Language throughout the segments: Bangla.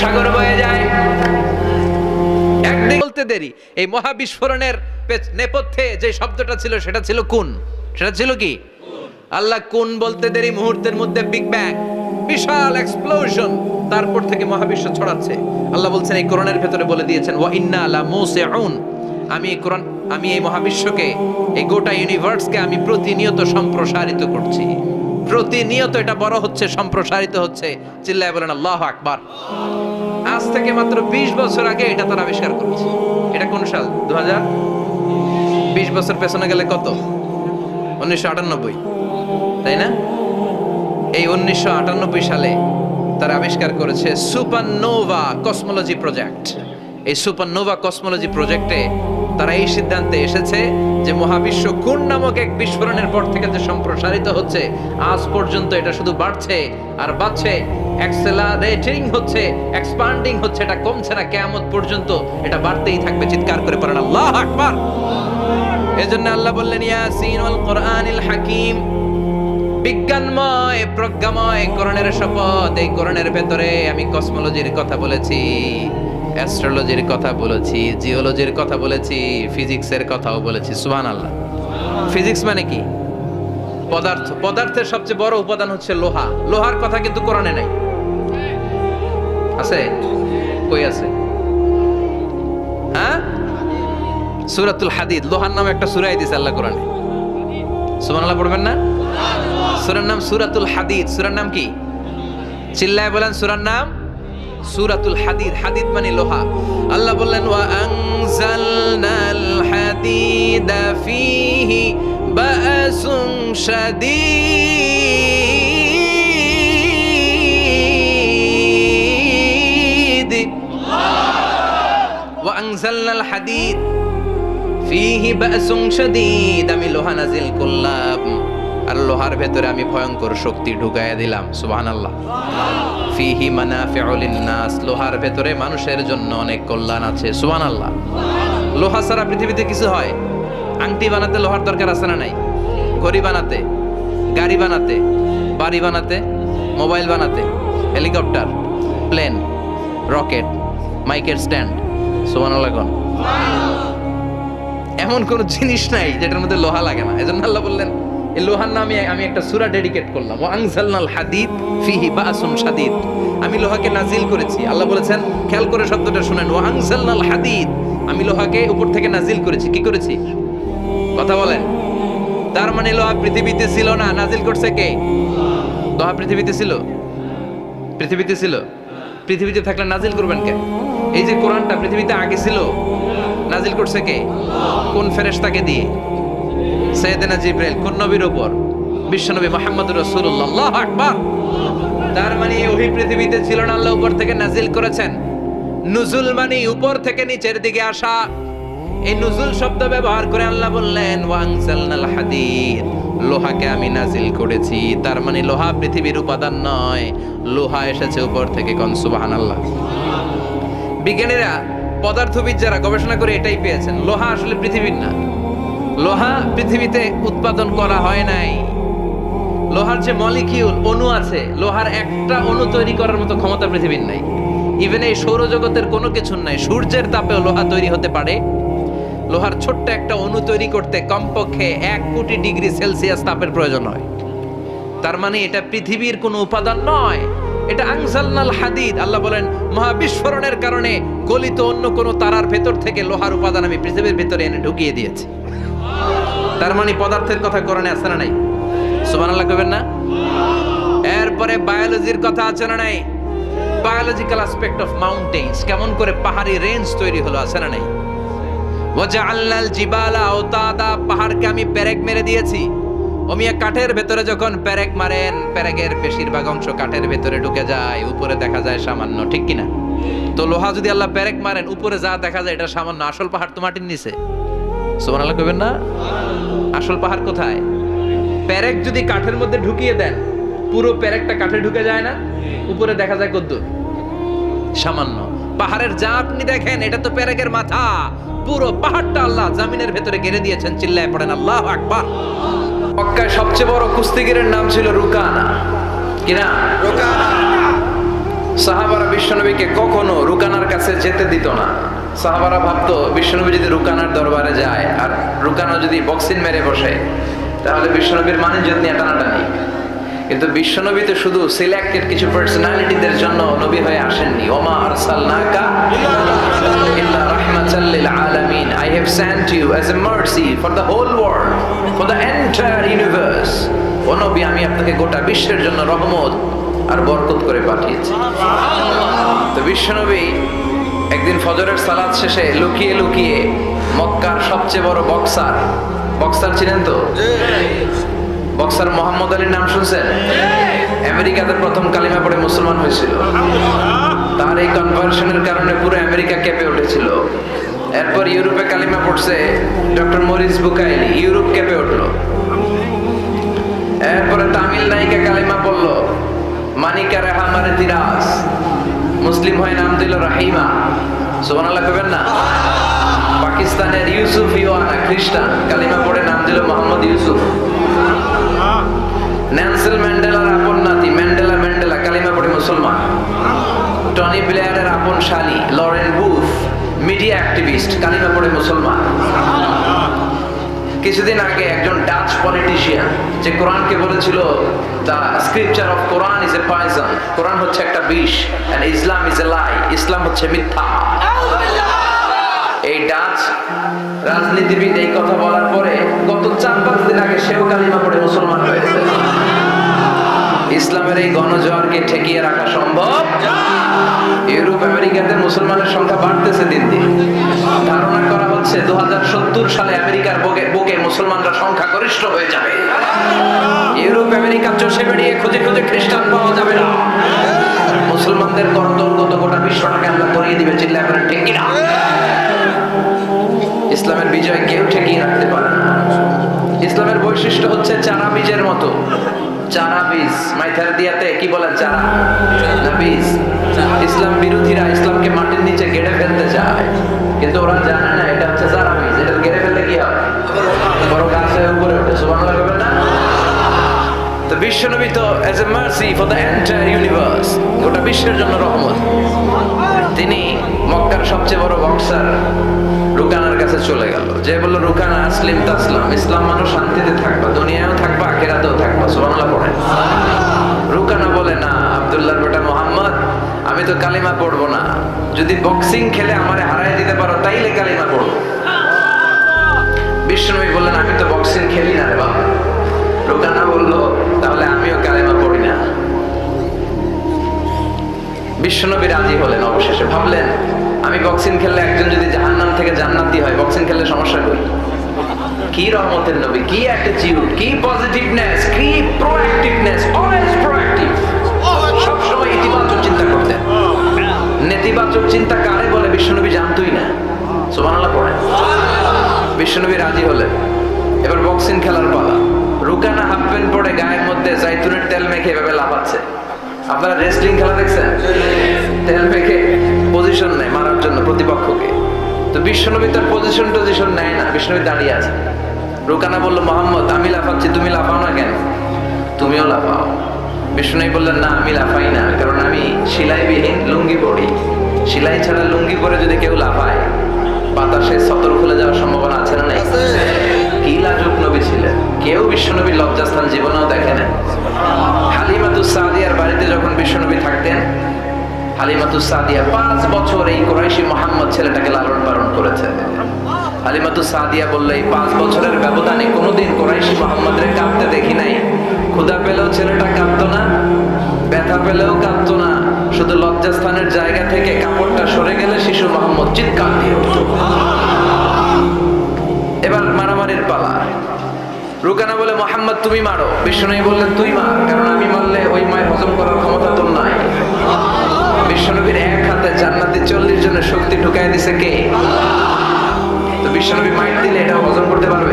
সাগর বয়ে যায়। একদিন বলতে দেরি, এই মহাবিস্ফোরণের নেপথ্যে যে শব্দটা ছিল সেটা ছিল কুন। সেটা ছিল কি? আল্লাহ কুন বলতে দেরি, মুহূর্তের মধ্যে বিগ ব্যাং, বিশাল এক্সপ্লোশন, তারপর থেকে মহাবিশ্ব ছড়াচ্ছে। আল্লাহ বলছেন এই কোরআনের ভেতরে বলে দিয়েছেন ওয়া ইন্না লা মুসিউন, আমি এই মহাবিশ্বকে, এই গোটা ইউনিভার্সকে আমি প্রতিনিয়ত সম্প্রসারিত করছি। প্রতিনিয়ত এটা বড় হচ্ছে, সম্প্রসারিত হচ্ছে। চিল্লায় বলেন আল্লাহু আকবার। আজ থেকে মাত্র 20 বছর আগে এটা তারা আবিষ্কার করেছে। এটা কোন সাল? 2020 বছর পেছনে গেলে কত? 1998, তাই না? এই 1998 সালে তারা আবিষ্কার করেছে সুপারনোভা কসমোলজি প্রজেক্ট। এই সুপারনোভা কসমোলজি প্রজেক্টে তারা এই সিদ্ধান্তে এসেছে যে মহাবিশ্ব কোন নামক এক বিস্ফোরণের পর থেকে যে সম্প্রসারিত হচ্ছে, আজ পর্যন্ত এটা শুধু বাড়ছে আর বাড়ছে, অ্যাক্সেলারেটিং হচ্ছে, এক্সপান্ডিং হচ্ছে, এটা কমছে না। কিয়ামত পর্যন্ত এটা বাড়তেই থাকবে। চিৎকার করে পড়েন আল্লাহু আকবার। এজন্য আল্লাহ বললেন ইয়াসিন ওয়াল কোরআনিল হাকিম, বিজ্ঞানময় প্রজ্ঞাময় কোরআনের শপথ। এই কোরআনের ভেতরে আমি কসমোলজির কথা বলেছি, অ্যাস্ট্রোলজির কথা বলেছি, জিওলজির কথা বলেছি, ফিজিক্সের কথাও বলেছি। সুবহানাল্লাহ। ফিজিক্স মানে কি? পদার্থ। পদার্থের সবচেয়ে বড় উপাদান হচ্ছে লোহা। লোহার কথা কিন্তু কোরআনে নাই। আছে? কই আছে? হ্যাঁ, সূরাতুল হাদিদ, লোহার নামে একটা সূরা দিয়েছে আল্লাহ কোরআনে। সুবহানাল্লাহ পড়বেন না? সূরার নাম সূরাতুল হাদিদ। সূরার নাম কি? চিল্লায় বলেন সূরার নাম সূরাতুল হাদিদ। হাদিদ মানে লোহা। আল্লাহ বললেন ওয়া আনজালনাল হাদিদা ফীহি বা'সুন শাদীদ। ওয়া আনজালনাল হাদিদ ফীহি বা'সুন শাদীদ, আমি লোহা নাজিল করলাম আর লোহার ভেতরে আমি ভয়ঙ্কর শক্তি ঢুকাইয়া দিলাম। সুবহানাল্লাহ। ফিহি মানাফিউ লিন-নাস, লোহার ভেতরে মানুষের জন্য অনেক কল্যাণ আছে। সুবহানাল্লাহ। লোহা ছাড়া পৃথিবীতে কিছু হয়? আংটি বানাতে লোহার দরকার আছে না নাই? ঘড়ি বানাতে, গাড়ি বানাতে, বাড়ি বানাতে, মোবাইল বানাতে, হেলিকপ্টার, প্লেন, রকেট, মাইকের স্ট্যান্ড। সুবহানাল্লাহ কোন? এমন কোন জিনিস নাই যেটার মধ্যে লোহা লাগে না। এজন্য আল্লাহ বললেন এই লোহার নামে আমি একটা সূরা ডেডিকেট করলাম, ওয়া আনজালনাল হাদিদ ফিহি বা'সুন শাদীদ। আমি লোহাকে নাজিল করেছি। আল্লাহ বলেছেন, খেয়াল করে শব্দটা শুনেন, ওয়া আনজালনাল হাদিদ, আমি লোহাকে উপর থেকে নাজিল করেছি। কি করেছি? কথা বলেন। তার মানে লোহা পৃথিবীতে ছিল না, নাজিল করছে কে? লোহা পৃথিবীতে ছিল? পৃথিবীতে ছিল? পৃথিবীতে থাকলে নাজিল করবেন কে? এই যে কোরআনটা পৃথিবীতে আগে ছিল, নাজিল করছে কে? কোন ফেরেশতাকে দিয়ে? সাইয়েদনা জিবরাইল। কোন নবীর উপর? বিশ্বনবী মুহাম্মদুর রাসূলুল্লাহ। আল্লাহু আকবার। তার মানে ওহি পৃথিবীতে ছিল না, আল্লাহ উপর থেকে নাজিল করেছেন। নুজুল মানে উপর থেকে নিচের দিকে আসা। এই নুজুল শব্দ ব্যবহার করে আল্লাহ বললেন ওয়া আনজালনাল হাদিদ, লোহাকে আমি নাজিল করেছি। তার মানে লোহা পৃথিবীর উপাদান নয়, লোহা এসেছে উপর থেকে। কোন সুবহানাল্লাহ। বিজ্ঞানীরা, পদার্থবিদ যারা গবেষণা করে এটাই পেয়েছেন, লোহা আসলে পৃথিবীর না। লোহা পৃথিবীতে উৎপাদন করা হয় নাই। লোহার যে মলিকিউল, অণু আছে, লোহার একটা অণু তৈরি করার মতো ক্ষমতা পৃথিবীর নাই। ইভেন এই সৌরজগতের কোনো কিছু নাই। সূর্যের তাপেও লোহা তৈরি হতে পারে। লোহার ছোট্ট একটা অণু তৈরি করতে কমপক্ষে 1 কোটি ডিগ্রি সেলসিয়াস তাপের প্রয়োজন হয়। তার মানে এটা পৃথিবীর কোনো উপাদান নয়, এটা আনজালনাল হাদিদ। আল্লাহ বলেন মহাবিস্ফোরণের কারণে গলিত অন্য কোনো তারার ভেতর থেকে লোহার উপাদান আমি পৃথিবীর ভিতরে এনে ঢুকিয়ে দিয়েছি। তার মানে পদার্থের কথা কোরআনে আছে না নাই? সুবহানাল্লাহ কইবেন না? এরপরে বায়োলজির কথা আছে না নাই? বায়োলজিক্যাল অ্যাসপেক্ট অফ মাউন্টেন্স, কেমন করে পাহাড়ি রেঞ্জ তৈরি হলো, আছে না নাই? ওয়াজআলনাল জিবালা আওতাদা, পাহাড়কে আমি পেরেক মেরে দিয়েছি। ওমিয়া কাঠের ভেতরে যখন পেরেক মারেন, পেরেকের বেশিরভাগ অংশ কাঠের ভেতরে ঢুকে যায়, উপরে দেখা যায় সামান্য, ঠিক কিনা? তো লোহা যদি আল্লাহ পেরেক মারেন, উপরে যা দেখা যায় এটা সামান্য, আসল পাহাড় তো মাটির নিচে। সুবহানাল্লাহ কইবেন না? আসল পাহাড় কোথায়? পেরেক যদি কাঠের মধ্যে ঢুকিয়ে দেন, পুরো পেরেকটা কাঠে ঢুকে যায় না, উপরে দেখা যায় কদ্দুর? সামান্য। পাহাড়ের যা আপনি দেখেন এটা তো পেরেকের মাথা, পুরো পাহাড়টা আল্লাহ জমিনের ভেতরে গেড়ে দিয়েছেন। চিল্লায় পড়েন আল্লাহু আকবার। মক্কায় সবচেয়ে বড় কুস্তিগিরের নাম ছিল রুকানা। কি নাম? রুকানা। সাহাবারা বিশ্বনবীকে কখনো রুকানার কাছে যেতে দিত না। সাহাবারা ভাবতো বিশ্বনবী যদি রুকানার দরবারে যায় আর রুকানা যদি বক্সিং মেরে বসে তাহলে বিশ্বনবীর মানিজ্জত নিয়ে টানাটানি। কিন্তু বিশ্বনবী তো শুধু সিলেক্টেড কিছু পার্সোনালিটিদের জন্য নবী হয়ে আসেননি। ওমা আরসালনাকা ইল্লা রাহমাতাল লিল আলামিন, I have sent you as a mercy for the whole world, for the entire universe. ও নবী, আমি আপনাকে গোটা বিশ্বের জন্য রহমত আর বরকত করে পাঠিয়েছি। তো বিশ্বনবী একদিন ফজরের সালাত শেষে লুকিয়ে লুকিয়ে মক্কার সবচেয়ে বড় বক্সার ছিলেন তো? বক্সার মোহাম্মদ আলীর নাম শুনছেন? আমেরিকাতে প্রথম কালিমা পড়ে মুসলমান হয়েছিল। তার এই কনভার্সনের কারণে পুরো আমেরিকা কেঁপে উঠেছিল। এরপর ইউরোপে কালিমা পড়ছে ডক্টর মরিস বুকাইলি, ইউরোপ কেঁপে উঠলো। এরপরে তামিল নায়িকা কালিমা পড়লো, মানিকা রেহা মারে তিরাস, মুসলিম হয়ে নাম দিল রাহিমা। সুবহানাল্লাহ কইবেন না? পাকিস্তানের ইউসুফ ইওয়ানা খ্রিস্টান, কালিমা পড়ে নাম দিল মোহাম্মদ ইউসুফ। নেলসন ম্যান্ডেলার আপন নাতি ম্যান্ডেলা কালিমা পড়ে মুসলমান। টনি ব্লেয়ারের আপন শালী লরেন বুফ, মিডিয়া অ্যাক্টিভিস্ট, কালিমা পড়ে মুসলমান। কিছুদিন আগে একজন ডাচ পলিটিশিয়ান যে কোরআনকে বলেছিল the scripture of Quran is a poison, কোরআন হচ্ছে একটা বিষ, এন্ড ইসলাম ইজ এ লাই, ইসলাম হচ্ছে মিথ্যা। এই ডাচ রাজনীতিবিদ এই কথা বলার পরে গত 4-5 দিন আগে সেও কালিমা পড়ে মুসলমান হয়েছে। ইসলামের এই গণজোয়ারকে ঠেকিয়ে রাখা সম্ভব? ইউরোপ আমেরিকাতে মুসলমানের সংখ্যা বাড়তেছে দিন দিন। ধারণা করা হচ্ছে 2070 সালে আমেরিকার বুকে মুসলমানরা সংখ্যা গরিষ্ঠ হয়ে যাবে। ইউরোপ আমেরিকা চষে বেরিয়ে খুঁজে খুঁজে খ্রিস্টান পাওয়া যাবে না। মুসলমানদের করতলগত গোটা বিশ্বটাকে আল্লাহ করিয়ে দিবে। চিল্লায় বলেন ঠিক কিনা? ইসলামের বিজয় কেউ ঠেকিয়ে রাখতে পারে না। ইসলামের বৈশিষ্ট্য হচ্ছে চারা বীজের মতো। চারা বীজ মাইথার দিয়াতে কি বলেন? চারা না বীজ। ইসলাম বিরোধীরা ইসলামকে মাটির নিচে গেড়ে ফেলতে চায়, কিন্তু ওরা জানে না এটা হচ্ছে চারা বীজ। এটা গেড়ে ফেললে কি হয়? বড় গাছ হয়ে উপরে ওঠে। সুবহানাল্লাহ বলবেন না? তো বিশ্বনবী তো as a mercy for the entire universe, গোটা বিশ্বের জন্য রহমত। তিনি মক্কার সবচেয়ে বড় বক্সার রুকানার কাছে চলে গেল, যে বলল রুকানা আসলিম তাসলাম, ইসলাম মানুষ শান্তিতে থাকবা, দুনিয়ায়ও থাকবা আখিরাতেও থাকবা। সুবহানাল্লাহ পড়েন। রুকানা বলে, না আব্দুল্লাহর বেটা মোহাম্মদ, আমি তো কালিমা পড়বো না, যদি বক্সিং খেলে আমারে হারাই দিতে পারো তাইলে কালিমা পড়বো। বিশ্বনবী বললেন, আমি তো বক্সিং খেলি না রে বাবা। রুকানা বলল, তাহলে আমিও কালিমা পড়ি না। বিশ্বনবী রাজি হলেন। অবশেষে ভাবলেন, আমি বক্সিং খেললে একজন যদি জাহান্নাম থেকে জান্নাতি হয়, বক্সিং খেললে সমস্যা করি? কি রহমতের নবী, কি অ্যাটিটিউড, কি পজিটিভনেস, কি প্রোঅ্যাক্টিভনেস, অলওয়েজ প্রোঅ্যাক্টিভ। সব সময় ইতিবাচক চিন্তা করতেন। নেতিবাচক চিন্তা কারে বলে বিশ্বনবী জানতই না। সুবহানাল্লাহ পড়েন। বিশ্বনবী রাজি হলেন। এবার বক্সিং খেলার পালা। রুকানা হাফ প্যান্ট পরে গায়ের মধ্যে জাইতুনের তেল মেখে এভাবে লাফাচ্ছে। আপনারা রেসলিং খেলা দেখছেন? তেল মেখে পজিশন নেয় মারার জন্য প্রতিপক্ষকে। তো বিশ্বনবী তার পজিশন নেয় না, বিশ্বনবী দাঁড়িয়ে আছে। রুকানা বলল, মোহাম্মদ আমি লাফাচ্ছি, তুমি লাফাও না কেন? তুমিও লাফাও। বিশ্বনবী বললেন, না আমি লাফাই না, কারণ আমি সেলাইবিহীন লুঙ্গি পরি। সেলাই ছাড়া লুঙ্গি পরে যদি কেউ লাফায় বাতাসে সতর খুলে যাওয়ার সম্ভাবনা আছে না নাই? কি লাজুক নবী ছিলেন, কেউ বিশ্বনবীর লজ্জাস্থান জীবনেও দেখে না। হালিমাতুস সাদিয়ার বাড়িতে যখন বিশ্বনবী থাকতেন, হালিমাতুস সাদিয়া 5 বছর এই কুরাইশি মুহাম্মদ ছেলেটাকে লালন পালন করেছে। হালিমাতুস সাদিয়া বলল, এই 5 বছরের ব্যবধানে কোনোদিন কুরাইশি মুহাম্মদরে কাঁদতে দেখি নাই। ক্ষুধা পেলেও ছেলেটা কাঁদতো না, ব্যথা পেলেও কাঁদতো না, শুধু লজ্জাস্থানের জায়গা থেকে কাপড়টা সরে গেলে শিশু মুহাম্মদ চিৎকার দিয়ে উঠত। এবার মারামারির পালা। রুকানা বলে, মোহাম্মদ তুমি মারো। বিশ্বনবী বললেন, তুই মার, কারণ আমি মারলে ওই মায়ের হজম করার ক্ষমতা তোর নাই। বিশ্বনবীর এক হাতে জান্নাতে 40 জনের শক্তি ঢুকাই দিছে কে? তো বিশ্বনবী মাইর দিলে এটা হজম করতে পারবে?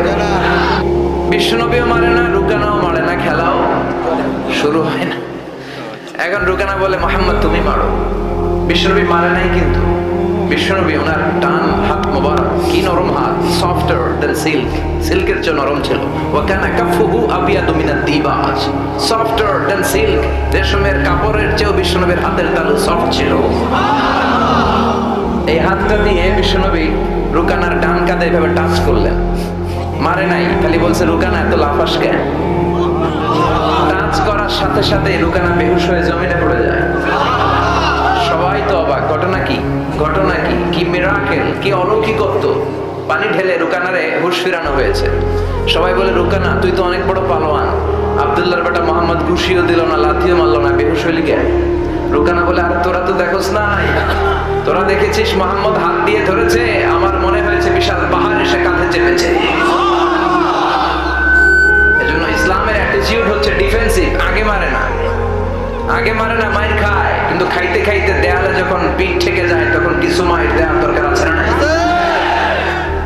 বিশ্বনবীও মারে না, রুকানাও মারে না, খেলাও শুরু হয় না। এখন রুকানা বলে, মোহাম্মদ তুমি মারো। বিশ্বনবী মারে নাই, কিন্তু বিশ্বনবী ওনার ডান হাত মোবারক কি নরম হাত, সফটার দেন সিল্ক, সিল্কের চেয়ে নরম ছিল। ওয়া কানা কাফুহু আবিয়াদু মিনাদ দিবাজ, সফটার দেন সিল্ক, রেশমের কাপড়ের চেয়েও বিশ্বনবীর হাতের তালু সফট ছিল। এই হাতটা দিয়ে বিশ্বনবী রুকানার ডান কাঁধে এভাবে টাচ করলেন, মারে নাই, খালি বলছে রুকানা এত লাফাস কেন। টাচ করার সাথে সাথে রুকানা বেহুশ হয়ে জমিনে পড়ে যায়। সবাই তো অবাক, ঘটনা কি, ঘটনা কি, কি মিরাকেল, কি অলৌকিকত্ব। পানি ঢেলে রুকানারে হুশ ফিরানো হয়েছে। সবাই বলে রুকানা তুই তো অনেক বড় পালোয়ান, আব্দুল্লাহর বেটা মোহাম্মদ ঘুষিও দিল না, লাথিও মারলো না, বেহুশ হইলি কেন? রুকানা বলে আরে তোরা তো দেখোস নাই, তোরা দেখেছিস মোহাম্মদ হাত দিয়ে ধরেছে, আমার মনে হয়েছে বিশাল পাহাড় এসে কাঁধে চেপেছে। এজন্য ইসলামের অ্যাটিটিউড হচ্ছে ডিফেন্সিভ, আগে মারে না, আগে মারে না, মাইর খায়, কিন্তু খাইতে খাইতে দেয়ালে যখন পিঠ ঠেকে যায় তখন কিছু মাইর দেওয়ার দরকার আছে না?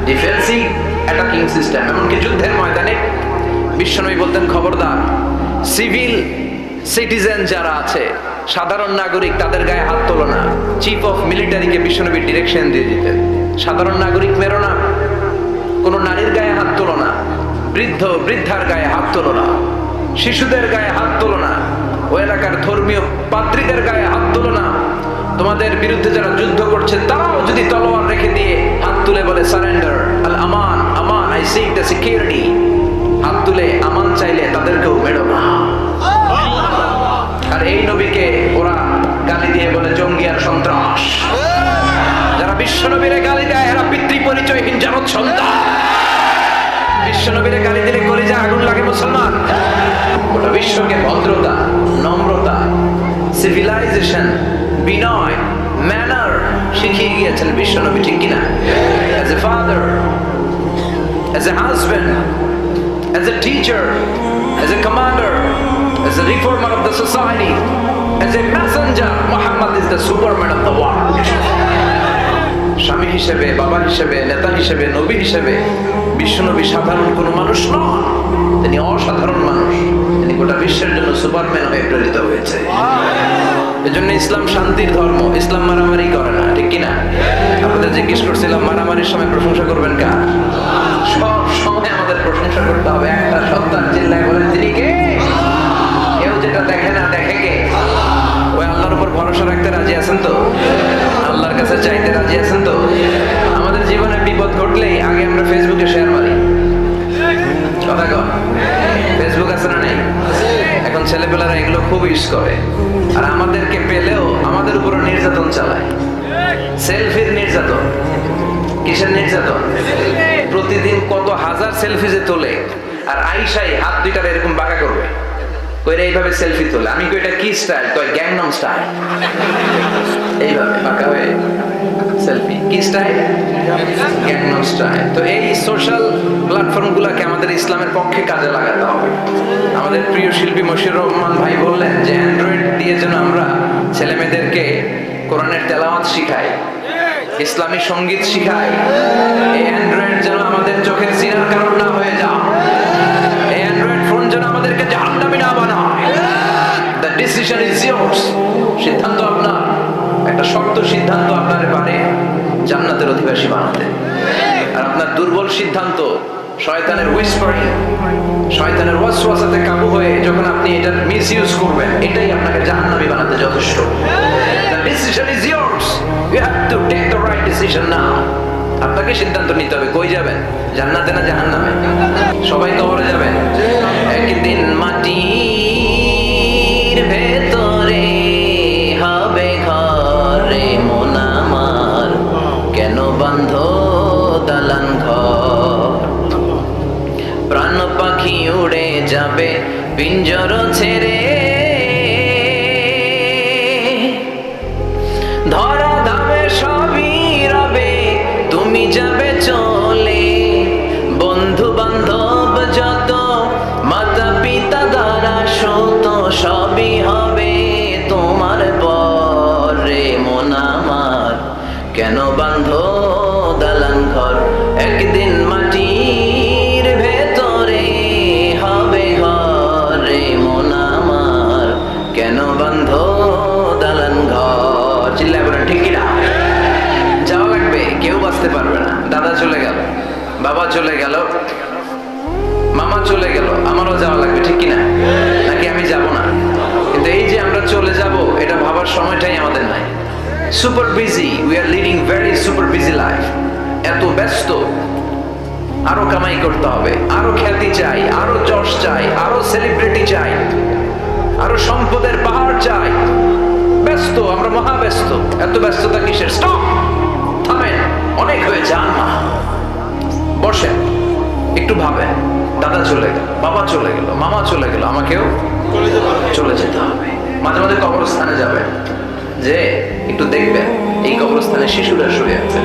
Defensive attacking system. এমনকি যুদ্ধের ময়দানে বিশ্বনবী বলতেন খবরদার, সিভিল সিটিজেন যারা আছে, সাধারণ নাগরিক, তাদের গায়ে হাত তোলো না। চিফ অফ মিলিটারিকে বিশ্বনবী ডিরেকশন দিয়ে দিতেন, সাধারণ নাগরিক মেরো না, কোনো নারীর গায়ে হাত তোলো না, বৃদ্ধ বৃদ্ধার গায়ে হাত তোলো না, শিশুদের গায়ে হাত তোলো না, ওই এলাকার ধর্মীয় পাদ্রীদের গায়ে হাত তোলো না। তোমাদের বিরুদ্ধে যারা যুদ্ধ করছে তারাও যদি তলোয়ার রেখে দিয়ে হাত তুলে বলে surrender, Al Aman, Aman, I sick the security, হাত তুলে আমান চাইলে তাদেরকেও মেরো না। আর এই নবীকে ওরা গালি দিয়ে বলে জঙ্গি আর সন্ত্রাস। যারা বিশ্বনবীরে গালি দেয় এরা পিতৃ পরিচয়হীন জারদ সন্তান। বিশ্বনবীরে গালি দিলে কলিজা আগুন লাগে মুসলমান। গোটা বিশ্বকে ভদ্রতা, নম্রতা, সিভিলাইজেশন, বিনয়, ম্যানার শিখিয়ে গিয়েছেন বিশ্বনবী, ঠিক কিনা? As a father, as a husband, as a teacher, as a commander, as a reformer of the society, as a messenger, Muhammad is the superman of the world. স্বামী হিসেবে, বাবা হিসেবে, নেতা হিসেবে, নবী হিসেবে বিশ্বনবী সাধারণ কোনো মানুষ নন, তিনি অসাধারণ মানুষ। তিনি গোটা বিশ্বের জন্য সুপারম্যান হয়ে প্রেরিত হয়েছে। এজন্য ইসলাম শান্তির ধর্ম, ইসলাম মারামারি করে না, ঠিক কিনা? আপনাদের জিজ্ঞেস করছিলাম মারামারির সময় প্রশংসা করবেন কার? সব সময় আমাদের প্রশংসা করতে হবে একটা সত্তার। চিল্লায় বলেন তিনি কে? কেউ যেটা দেখে না, দেখে কে? ওই আল্লাহর উপর ভরসা রাখতে রাজি আছেন তো? আল্লাহর কাছে চাইতে রাজি আছেন তো? আমাদের জীবনে বিপদ ঘটলেই আগে আমরা ফেসবুকে শেয়ার মারি, কথা কন? ফেসবুক আছে না নেই? এখন ছেলেপেলারা এগুলো খুব ইউজ করে, আর আমাদেরকে পেলেও আমাদের উপর নির্যাতন চালায়। সেলফির নির্যাতন। কিসের নির্যাতন? প্রতিদিন কত হাজার সেলফি যে তোলে, আর আইসাই হাত দুইটার এরকম বাঁকা করবে, কইরা এইভাবে সেলফি তোলে। আমি কই এটা কি স্টাইল? কয় গ্যাংনাম স্টাইল। এইভাবে বাঁকা হয়ে সেলফি, কি স্টাইল? Gangnam style. তো এই সোশ্যাল প্ল্যাটফর্মগুলোকে আমাদের ইসলামের পক্ষে কাজে লাগাতে হবে। আমাদের প্রিয় শিল্পী মশিউর রহমান ভাই বললেন যে অ্যান্ড্রয়েড দিয়ে যেন আমরা ছেলে মেয়েদেরকে কোরআনের তেলাওয়াত শিখাই, ইসলামী সঙ্গীত শিখাই। এই অ্যান্ড্রয়েড যেন আমাদের চোখের সিনার কারণ না হয়ে যায়। এই অ্যান্ড্রয়েড ফোন যেন আমাদেরকে জাহান্নামী না বানায়। The decision is years. সিদ্ধান্ত আপনার। একটা শক্ত সিদ্ধান্ত আপনার পারে জান্নাতের অধিবাসী বানাতে, আর আপনার দুর্বল সিদ্ধান্ত শয়তানের হুইসপারিং, শয়তানের ওয়াসওয়াসাতে কাবু হয়ে যখন আপনি এটার মিসইউজ করবেন, এটাই আপনাকে জাহান্নামী বানাতে যথেষ্ট। The decision is yours. You have to take the right decision now. আপনাকে সিদ্ধান্ত নিতে হবে, কই যাবেন? জান্নাতে না জাহান্নামে? সবাই কবরে যাবেন। একদিন মাটির ভেতরে হবে ঘরে মন আমার, কেন বান্ধ দালান ঘর? প্রাণ পাখি উড়ে যাবে পিঞ্জর ছেড়ে, ধরা ধাবে সবই রবে, তুমি যাবে চলে। বন্ধু বান্ধব যত, মাতা পিতা দ্বারা সত, সবই হবে তোমার পরে মন আমার, কেন বান্ধ দালান ঘর? একদিন মাটির ভেতরে হবে ঘরে মন আমার, কেন বান্ধ দালান ঘর? চিল্লায় বলেন ঠিক কিনা? দাদা চলে গেল, বাবা চলে গেল, মামা চলে গেল, আমারও যাওয়া লাগবে, ঠিক কিনা? নাকি আমি যাব না? কিন্তু এই যে আমরা চলে যাব, এটা ভাবার সময়টাই আমাদের নাই। Super busy, we are leading very super busy life. এত ব্যস্ত, আরো কামাই করতে হবে, আরো খ্যাতি চাই, আরো যশ চাই, আরো সেলিব্রিটি চাই, আরো সম্পদের পাহাড় চাই। ব্যস্ত, আমরা মহা ব্যস্ত। এত ব্যস্ততা কিসের? স্টপ, থামেন, অনেক হয়ে যান না, বসেন, একটু ভাবেন। দাদা চলে গেল, বাবা চলে গেল, মামা চলে গেল, আমাকেও চলে যেতে হবে। মাঝে মাঝে কবরস্থানে যাবেন, যে একটু দেখবেন এই কবরস্থানে শিশুরা শুয়ে আছে,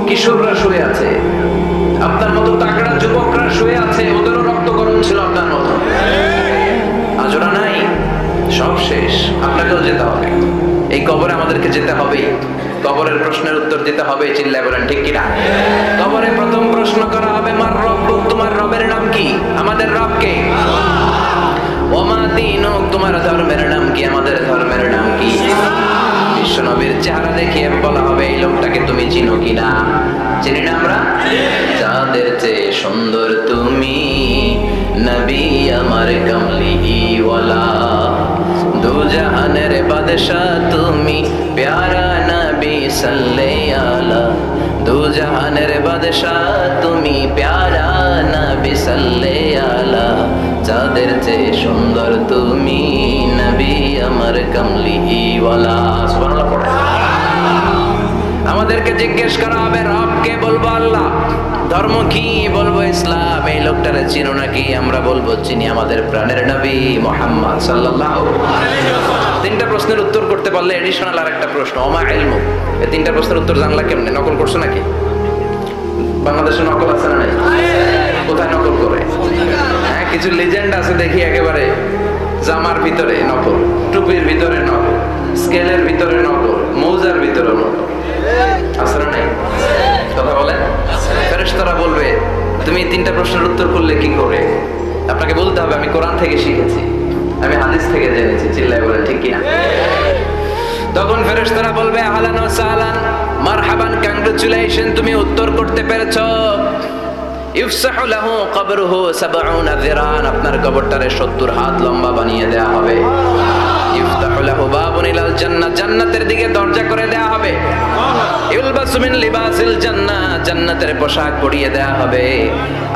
কিশোররা শুয়ে আছে, আপনার মতো তাগড়া যুবকরা শুয়ে আছে, ওদেরও রক্ত গরম ছিল আপনার মতো। আজ ওরা নাই, সব শেষ। আপনাকেও যেতে হবে, এই কবরে আমাদেরকে যেতে হবেই। কবরের প্রশ্নের উত্তর দিতে হবে, চিল্লায় বলেন ঠিক কিনা? কবরে প্রথম প্রশ্ন করা হবে, মার রব্বুক, তোমার রবের নাম কি? আমাদের রব কে? ওমা দীনুক, তোমার ধর্মের নাম কি? আমাদের ধর্মের নাম কি? বিশ্বনবীর চেহারা দেখিয়ে বলা হবে, এই লোকটাকে তুমি চিনো কিনা? চিনি না আমরা? যাদের চেয়ে সুন্দর তুমি, নবী আমার কমলি ওয়ালা, দু জাহানের বাদশাহ তুমি, প্যারা নবী সাল্লাল্লাহু আলা, দু জাহানের বাদশাহ তুমি, প্যারা নবী সাল্লাল্লাহু আলা, যাদের চেয়ে সুন্দর তুমি, নবী আমার কমলি ওয়ালা। সুবহানাল্লাহ পড়ে। আমাদেরকে জিজ্ঞেস করা হবে, রবকে? বলবো আল্লাহ। ধর্ম কি? বলবো ইসলাম। এই লোকটারে চিনো নাকি? আমরা বলবো চিনি, আমাদের প্রাণের নবী মুহাম্মদ সাল্লাল্লাহু আলাইহি ওয়াসাল্লাম। তিনটা প্রশ্নের উত্তর করতে পারলে এডিশনাল আরেকটা প্রশ্ন, ওমা ইলমু। এই তিনটা প্রশ্নের উত্তর জানলা কেমনে? নকল করছো নাকি? বাংলাদেশে নকল আছে না নাই? কোথায় নকল করে? হ্যাঁ, কিছু লেজেন্ড আছে দেখি, একেবারে জামার ভিতরে নকল, টুপির ভিতরে নকল, স্কেলের ভিতরে নকল, মৌজার ভিতরে নকল। আছে না নাই? কথা বলেন। ফেরেশতারা বলবে, তুমি তিনটা প্রশ্নের উত্তর করলে কি করে? আপনাকে বলতে হবে, আমি কোরআন থেকে শিখেছি, আমি হাদিস থেকে জেনেছি। চিল্লায় বলেন ঠিক কিনা? তখন ফেরেশতারা বলবে, আহলান ওয়া সাহলান, মারহাবান, কংগ্রাচুলেশন, তুমি উত্তর করতে পেরেছো। ইফসাহু লাহু কবরুহু ৭০ যিরান, আপনার কবরটারে ৭০ হাত লম্বা বানিয়ে দেয়া হবে। ইফতাহু লাহু বাবুন ইলাল জান্নাহ, জান্নাতের দিকে দরজা করে দেয়া হবে। ইউলবাসু মিন লিবাসিল জান্নাহ, জান্নাতের পোশাক পরিয়ে দেয়া হবে।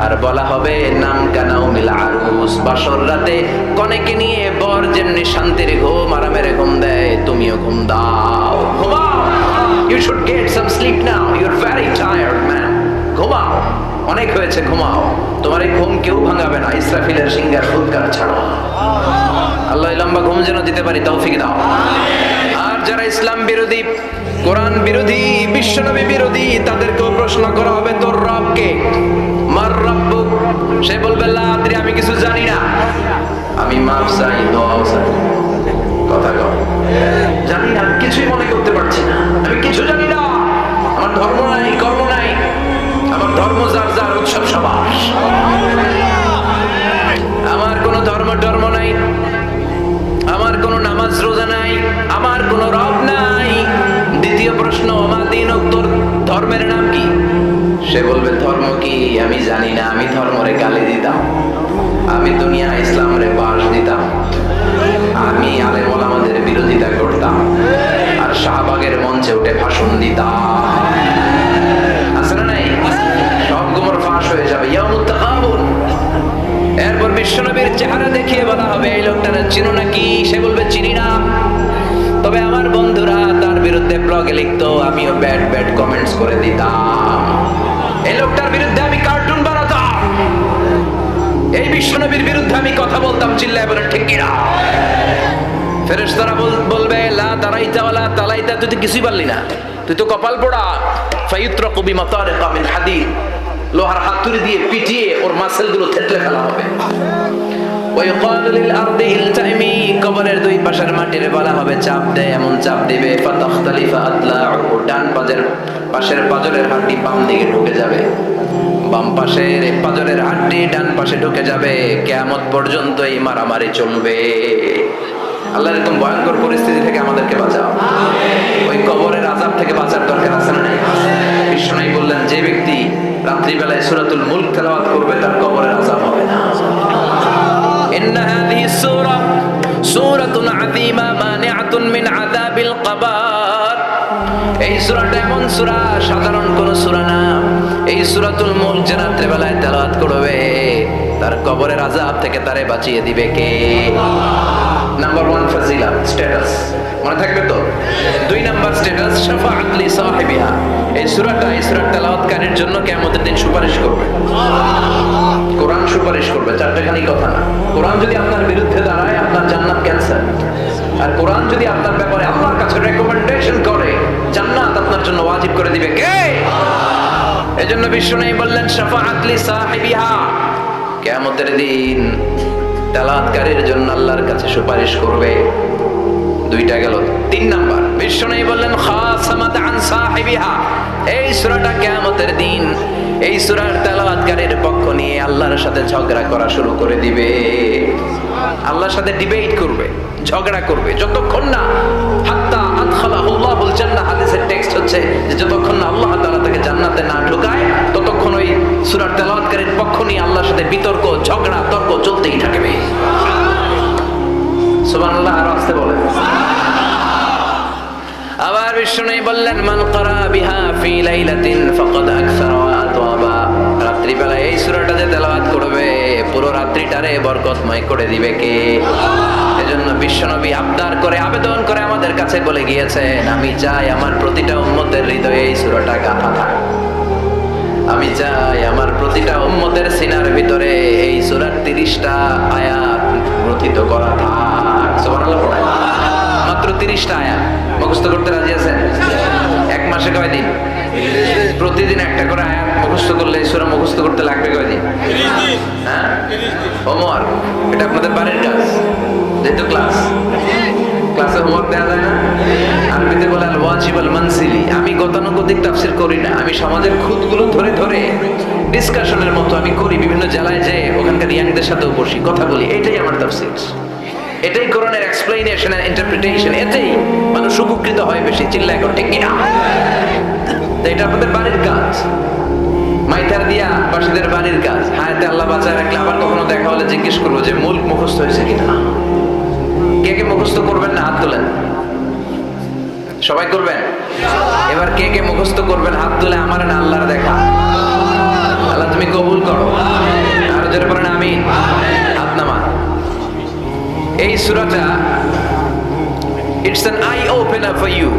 আর বলা হবে, নাম কানাউমিল আরুস, বাসর রাতে কনেকে নিয়ে বর যেমনি শান্তির ঘুম, আরামের ঘুম দেয়, তুমিও ঘুম দাও, ঘুমাও। You should get some sleep now, you are very tired man, ঘুমাও, অনেক হয়েছে, ঘুমাও। তোমার এই ঘুম কেউ ভাঙাবে না, ইসরাফিলের সিংহার ফুৎকার ছাড়ো। আল্লাহ লম্বা ঘুম যেন দিতে পারি, তৌফিক দাও। আর যারা ইসলাম বিরোধী, কোরআন বিরোধী, বিশ্বনবী বিরোধী, তাদেরকেও প্রশ্ন করা হবে, তোর রব কে? মার রব্বুক? সে বলবে, লা আদরি, আমি কিছু জানি না। আমি মাফ চাই, দোয়াও চাই। কথা কও, জানি না, কিছুই মনে করতে পারছি না, আমি কিছু জানি না, আমার ধর্ম নাই, কর্ম নাই, আমার ধর্ম যার যার, উৎসব সবার, আমার কোনো ধর্ম টর্ম নাই, আমার কোনো নামাজ রোজা নাই, আমার কোনো রব নাই। দ্বিতীয় প্রশ্ন, ওমা দীনুক, তোর ধর্মের নাম কি? সে বলবে, ধর্ম কি আমি জানি না, আমি ধর্মরে গালি দিতাম, আমি দুনিয়া ইসলামরে বাস দিতাম, আমি আলেম ওলামাদের বিরোধিতা করতাম, আর শাহবাগের মঞ্চে উঠে ভাষণ দিতাম। আছে না নাই? সব গুমর ফাঁস হয়ে যাবে, ইয়াউমুত তাগাবুন। এরপর বিশ্বনবীর চেহারা দেখিয়ে বলা হবে, এই লোকটার চিনো নাকি? সে বলবে, চিনি না, তবে আমার বন্ধুরা তার বিরুদ্ধে ব্লগে লিখতো, আমিও ব্যাড ব্যাড কমেন্টস করে দিতাম, এই লোকটার বিরুদ্ধে আমি কার্টুন বানাতাম, এই বিশ্বনবীর বিরুদ্ধে আমি কথা বলতাম। চিল্লায় বলেন ঠিক কিনা? ফেরেশতারা বলবে, লা দারাইতা ওয়ালা তালাইতা, তুই তো কিছুই পারলি না, তুই তো কপাল পোড়া। ফায়ুত্রাকু বিমাতারিকা মিন হাদিদ, লোহার হাতুড়ি দিয়ে পিটিয়ে ওর মাসেলগুলো থেতলে ফেলা হবে। ওয়াইকালু লিল আরদি ইলতাইমি, কবরের দুই পাশের মাটিরে বলা হবে, চাপ দে, এমন চাপ দিবে, ফাতাখতালিফা আতলাউ, ডান পাশের পাজরের হাড়টি বাম দিকে ঢুকে যাবে, বাম পাশের পাজরের হাড়টি ডান পাশে ঢুকে যাবে। কিয়ামত পর্যন্ত এই মারামারি চলবে। আল্লাহ এরকম ভয়ঙ্কর পরিস্থিতি থেকে আমাদেরকে বাঁচাও। ওই কবরের আযাব থেকে বাঁচার দরকার আছে না? বিশ্বনবী বললেন, যে ব্যক্তি সূরাতুল মুলক তেলাওয়াত করবে তার কবরের আযাব হবে না। ইন্না হাযিহি সূরা সূরাতুন আযীমা মানিআতুন মিন আযাবিল কবর। এই সূরাটা এমন সূরা, সাধারণ কোন সূরা না। এই সূরাতুল মুলক যে রাত্রে বেলায় তেলাওয়াত করবে তার কবরের আযাব থেকে তারে বাঁচিয়ে দিবে কে? নাম্বার 1 ফজিলত স্ট্যাটাস, মনে থাকবে তো? 2 নাম্বার স্ট্যাটাস শাফাআত লি সাহিবিহা। এই সূরাটা এই সূরার তেলাওয়াতকারীর জন্য কিয়ামতের দিন সুপারিশ করবে। কোরআন সুপারিশ করবে, চারটেখানি কথা না। কোরআন যদি আপনার বিরুদ্ধে দাঁড়ায় আপনার জান্নাত ক্যান্সেল, আর কোরআন যদি আপনার ব্যাপারে আল্লাহর কাছে রেকমেন্ডেশন করে জান্নাত আপনার জন্য ওয়াজিব করে দিবে কে? এজন্য বিশ্বনবী বললেন শাফাআত লি সাহিবিহা, কিয়ামতের দিন তেলাওয়াতকারীর জন্য আল্লাহর কাছে সুপারিশ করবে। 2টা গেল। 3 নাম্বার বিশ্বনবী বললেন খাসামাত আন সাহিবিহা। এই সূরাটা কিয়ামতের দিন এই সূরার তেলাওয়াতকারীর পক্ষ নিয়ে আল্লাহর সাথে ঝগড়া করা শুরু করে দিবে। আল্লাহর সাথে ডিবেট করবে, ঝগড়া করবে, যতক্ষণ না হাত্তা আদখালাহুল্লাহুল জান্নাহ। হাদিসের টেক্সট হচ্ছে যে যতক্ষণ না আল্লাহ তাআলা তাকে জান্নাতে না ঢোকায় ততক্ষণ ওই সূরার তেলাওয়াতকারীর পক্ষ নিয়ে আল্লাহর সাথে বিতর্ক, ঝগড়া, তর্ক চলতেই থাকবে। সুবহানাল্লাহ, আর আস্তে বলেন। আবার বিষ্ণু বললেন মান ক্বারা বিহা ফি লাইলাতিন ফাকাদ আকসারা ওয়া আতওয়াবা। রাত্রি বেলায় এই সূরাটা যে তেলাওয়াত করবে পুরো রাত্রিটারে বরকতময় করে দিবে কে? এজন্য বিশ্বনবী আবদার করে, আবেদন করে আমাদের কাছে বলে গিয়েছেন, আমি চাই আমার প্রতিটা উম্মতের হৃদয়ে এই সূরাটা গাঁথা থাক। আমি চাই আমার প্রতিটা উম্মতের সিনার ভিতরে এই সূরার 30টা আয়াত গ্রথিত করা থাক। সুবহানাল্লাহ পড়েন। মাত্র 30টা আয়াত মুখস্থ করতে রাজি আছেন? এক মাসে কয় দিন? প্রতিদিন একটা করে আয়াত মুখস্থ করলে এই সূরা মুখস্থ করতে লাগবে কয় দিন? 30 দিন। হ্যাঁ, হোমওয়ার্ক। এটা আপনাদের বাড়ির কাজ, যেহেতু ক্লাসে হোমওয়ার্ক দেওয়া যায় না। আরবিতে বলে আল ওয়াজিব আল মানসিলি। আমি গতানুগতিক তাফসীর করি না, আমি সমাজের খুঁতগুলো ধরে ধরে ডিসকাশনের মতো আমি করি। বিভিন্ন জেলায় যে ওখানকার ইয়াংদের সাথেও বসি, কথা বলি, এটাই আমার তাফসীর, এটাই কোরআনের এক্সপ্লেনেশন এন্ড ইন্টারপ্রিটেশন। এতেই মানুষ উপকৃত হয় বেশি। চিল্লা এখন ঠিক কিনা? এটা আপনাদের বাড়ির কাজ, মাইথার দিয়া বাসীদের বাড়ির কাজ। হায়াতে আল্লাহ বাঁচায় রাখলে আবার কখনো দেখা হলে জিজ্ঞেস করবো যে মুলক মুখস্থ হয়েছে কিনা। কে কে মুখস্থ করবেন না হাত তোলেন। সবাই করবেন? এবার কে কে মুখস্থ করবেন হাত তুলে আমার না আল্লাহর দেখা। আল্লাহ তুমি কবুল করো। আর জোরে পড়েন আমিন। হাত নামা। এই সূরাটা it's an eye opener for you.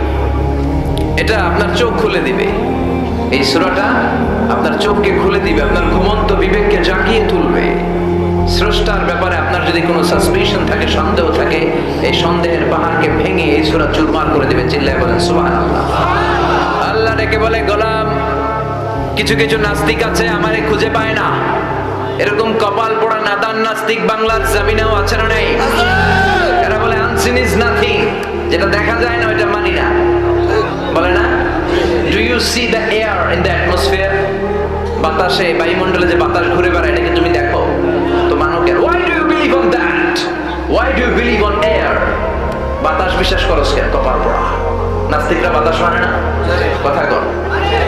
এটা আপনার চোখ খুলে দিবে। এই সূরাটা আপনার চোখকে খুলে দিবে, আপনার ঘুমন্ত বিবেককে জাগিয়ে তুলবে। স্রষ্টার ব্যাপারে আপনার যদি কোনো সাসপিশন থাকে, সন্দেহ থাকে, এই সন্দেহের পাহাড়কে ভেঙে এই সূরা চুরমার করে দিবে। চিল্লায় বলেন সুবহানাল্লাহ। আল্লাহ ডেকে বলে, গোলাম কিছু কিছু নাস্তিক আছে আমারে খুঁজে পায় না। এরকম কপাল পোড়া নাদান নাস্তিক বাংলার জমিনেও আছে না নাই? এরা বলে আনসিন ইজ নাথিং, যেটা দেখা যায় না ওইটা মানি না, বলে না? Do you see the air in the atmosphere? বাতাসে, বায়ুমণ্ডলে যে বাতাস ঘুরে বেড়ায় এটাকে তুমি দেখো তো মানো কেন? Why do you believe on that? Why do you believe on air? বাতাস বিশ্বাস করো কেন? কপাল পোড়া নাস্তিকরা বাতাস মানে না, কথা কর।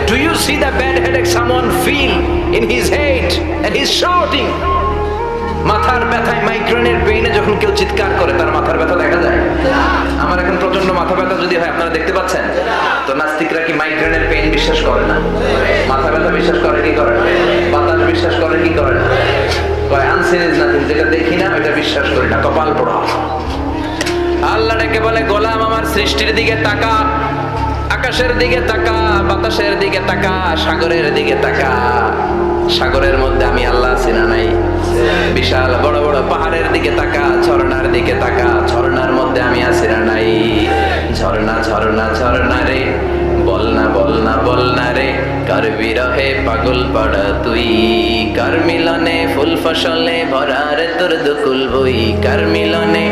Do you see the bad headache someone feel in his head and he's shouting? মাথার ব্যথায়, মাইগ্রেনের পেইনে যখন কেউ চিৎকার করে তার মাথার ব্যথা দেখা যায়? আমার এখন প্রচন্ড মাথা ব্যথা যদি হয় আপনারা দেখতে পাচ্ছেন তো নাস্তিকরা কি মাইগ্রেনের পেইন বিশ্বাস করে না? মাথা ব্যথা বিশ্বাস করে কি করে না? বাতাস বিশ্বাস করে কি করে না? কয় আনসিন ইজ নাথিং, যেটা দেখি না ওটা বিশ্বাস করি না, কপাল পোড়া। আল্লাহ ডেকে বলে, গোলাম আমার সৃষ্টির দিকে তাকা, আকাশের দিকে তাকা, বাতাসের দিকে তাকা, সাগরের দিকে তাকা। সাগরের মধ্যে আমি আল্লাহ আছি না নাই? বিশাল বড় বড় পাহাড়ের দিকে তাকা, ঝর্ণার দিকে তাকা, ঝর্ণার মধ্যে আমি আছি না নাই? ঝর্ণা ঝর্ণা ঝর্ণা রে, বলনা বলনা বলনা রে, কার বিরহে পাগল পড়া তুই, কার মিলনে ফুল ফসলে ভরা রে তোর দুকুল বই, কার মিলনে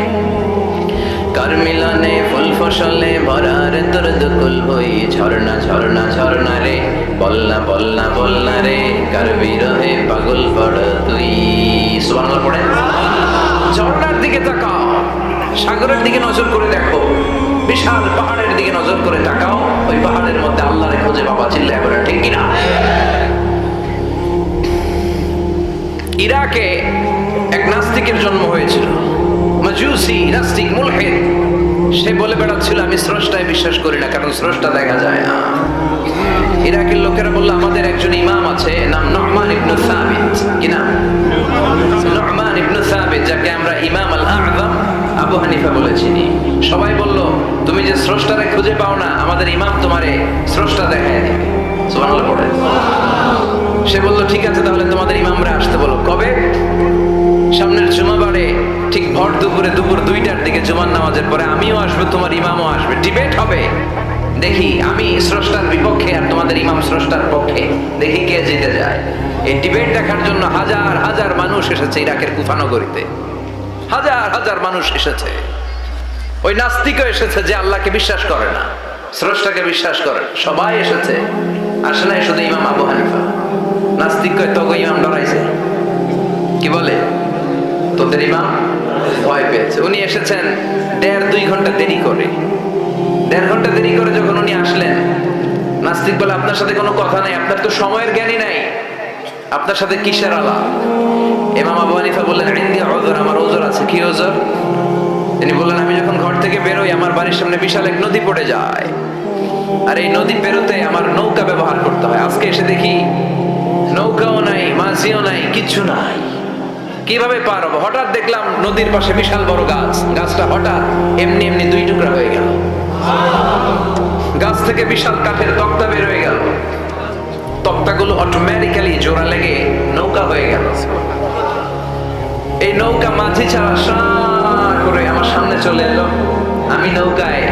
ফুল ফসলে ভরা রে তোর দুকুল বই। ঝর্ণা ঝর্ণা ঝর্ণা রে, বলনা বলনা বলনা রে, কার বিরহে পাগল পড় তুই। সুবহানাল্লাহ পড়ে। ঝর্ণার দিকে তাকাও, সাগরের দিকে নজর করে দেখো, বিশাল পাহাড়ের দিকে নজর করে তাকাও, ওই পাহাড়ের মধ্যে আল্লাহরে খোঁজে বাবা। চিল্লায় বলে ঠিক কিনা? ইরাকে এক নাস্তিকের জন্ম হয়েছিল, মাজুসি নাস্তিক মুলহিদ। সে বলে বেড়াচ্ছিল আমি স্রষ্টায় বিশ্বাস করি না, কারণ স্রষ্টা দেখা যায় না। ইরাকের লোকেরা বলল আমাদের একজন ইমাম আছে, নাম নুমান ইবনে সাবিত। কি নাম? নুমান ইবনে সাবিত, যাকে আমরা ইমাম আল আযম আবু হানিফা বলে চিনি। সবাই বলল তুমি যে স্রষ্টারে খুঁজে পাও না, আমাদের ইমাম তোমারে স্রষ্টা দেখায় দিবে। সুবহানাল্লাহ পড়ে। সে বলল ঠিক আছে, তাহলে তোমাদের ইমামরা আসতে বলো। কবে? সামনের জুমাবারে ঠিক ভর দুপুরে, দুপুর 2টার দিকে জুমার নামাজের পরে আমিও আসবো, তোমার ইমামও আসবে, ডিবেট হবে। দেখি আমি স্রষ্টার বিপক্ষে আর তোমাদের ইমাম স্রষ্টার পক্ষে, দেখি কে জিতে যায়। এই ডিবেট দেখার জন্য হাজার হাজার মানুষ এসেছে ইরাকের কুফা নগরীতে, হাজার হাজার মানুষ এসেছে। ওই নাস্তিকও এসেছে যে আল্লাহকে বিশ্বাস করে না, স্রষ্টাকে বিশ্বাস করে। সবাই এসেছে, আসে নাই শুধু ইমাম আবু হানিফা। নাস্তিক কয় তোকে ইমাম ডরাইছে। কি বলে? তোদের ইমাম ভয় পেয়েছে। উনি এসেছেন 1.5-2 ঘন্টা দেরি করে। 1.5 ঘন্টা দেরি করে যখন উনি আসলেন, নাস্তিক বলে আপনার সাথে কোনো কথা নাই, আপনার তো সময়ের জ্ঞানই নাই, আপনার সাথে কিসের আলাপ? ইমাম আবু হানিফা বললেন ইনদি উযর, আমার উযর আছে। কি উযর? তিনি বললেন আমি যখন ঘর থেকে বেরোই আমার বাড়ির সামনে বিশাল এক নদী পড়ে যায়, আর এই নদী পেরোতে আমার নৌকা ব্যবহার করতে হয়। আজকে এসে দেখি নৌকাও নাই, মাঝিও নাই, কিচ্ছু নাই। কিভাবে পার হবো? হঠাৎ দেখলাম নদীর পাশে বিশাল বড় গাছ, গাছটা হঠাৎ এমনি এমনি 2 টুকরা হয়ে গেল। গাছ থেকে বিশাল কাঠের তক্তা বের হয়ে গেল, তক্তাগুলো অটোমেটিক্যালি জোড়া লেগে নৌকা হয়ে গেল। এই নৌকা মাঝি ছাড়া সাঁ করে আমার সামনে চলে এলো। আমি নৌকায়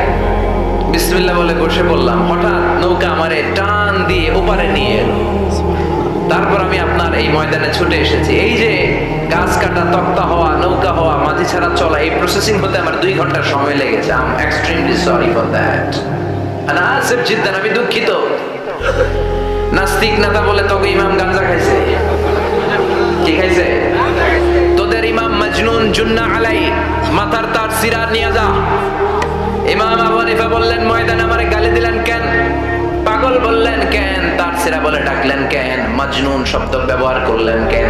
বিসমিল্লাহ বলে বসে পড়লাম। হঠাৎ নৌকা আমারে টান দিয়ে ওপারে নিয়ে এলো। তারপর আমি আপনার এই ময়দানে ছুটে এসেছি। এই যে গাছ কাটা, তক্তা হওয়া, নৌকা হওয়া, মাঝি ছাড়া চলা, এই প্রসেসিং হতে আমার 2 ঘন্টা সময় লেগেছে। I am extremely sorry for that. Asif Zidan, আমি দুঃখিত। নাস্তিক নেতা বলে তোকে ইমাম গাঞ্জা খাইছে। কি খাইছে? তোদের ইমাম মাজনুন জুন্না আলাই, মাথার তার সিরা নিয়ে যা। ইমাম আবু হানিফা বললেন ময়দানে আমারে গালি দিলেন কেন? পাগল বললেন কেন? তার সিরা বলে ডাকলেন কেন? মাজনুন শব্দ ব্যবহার করলেন কেন?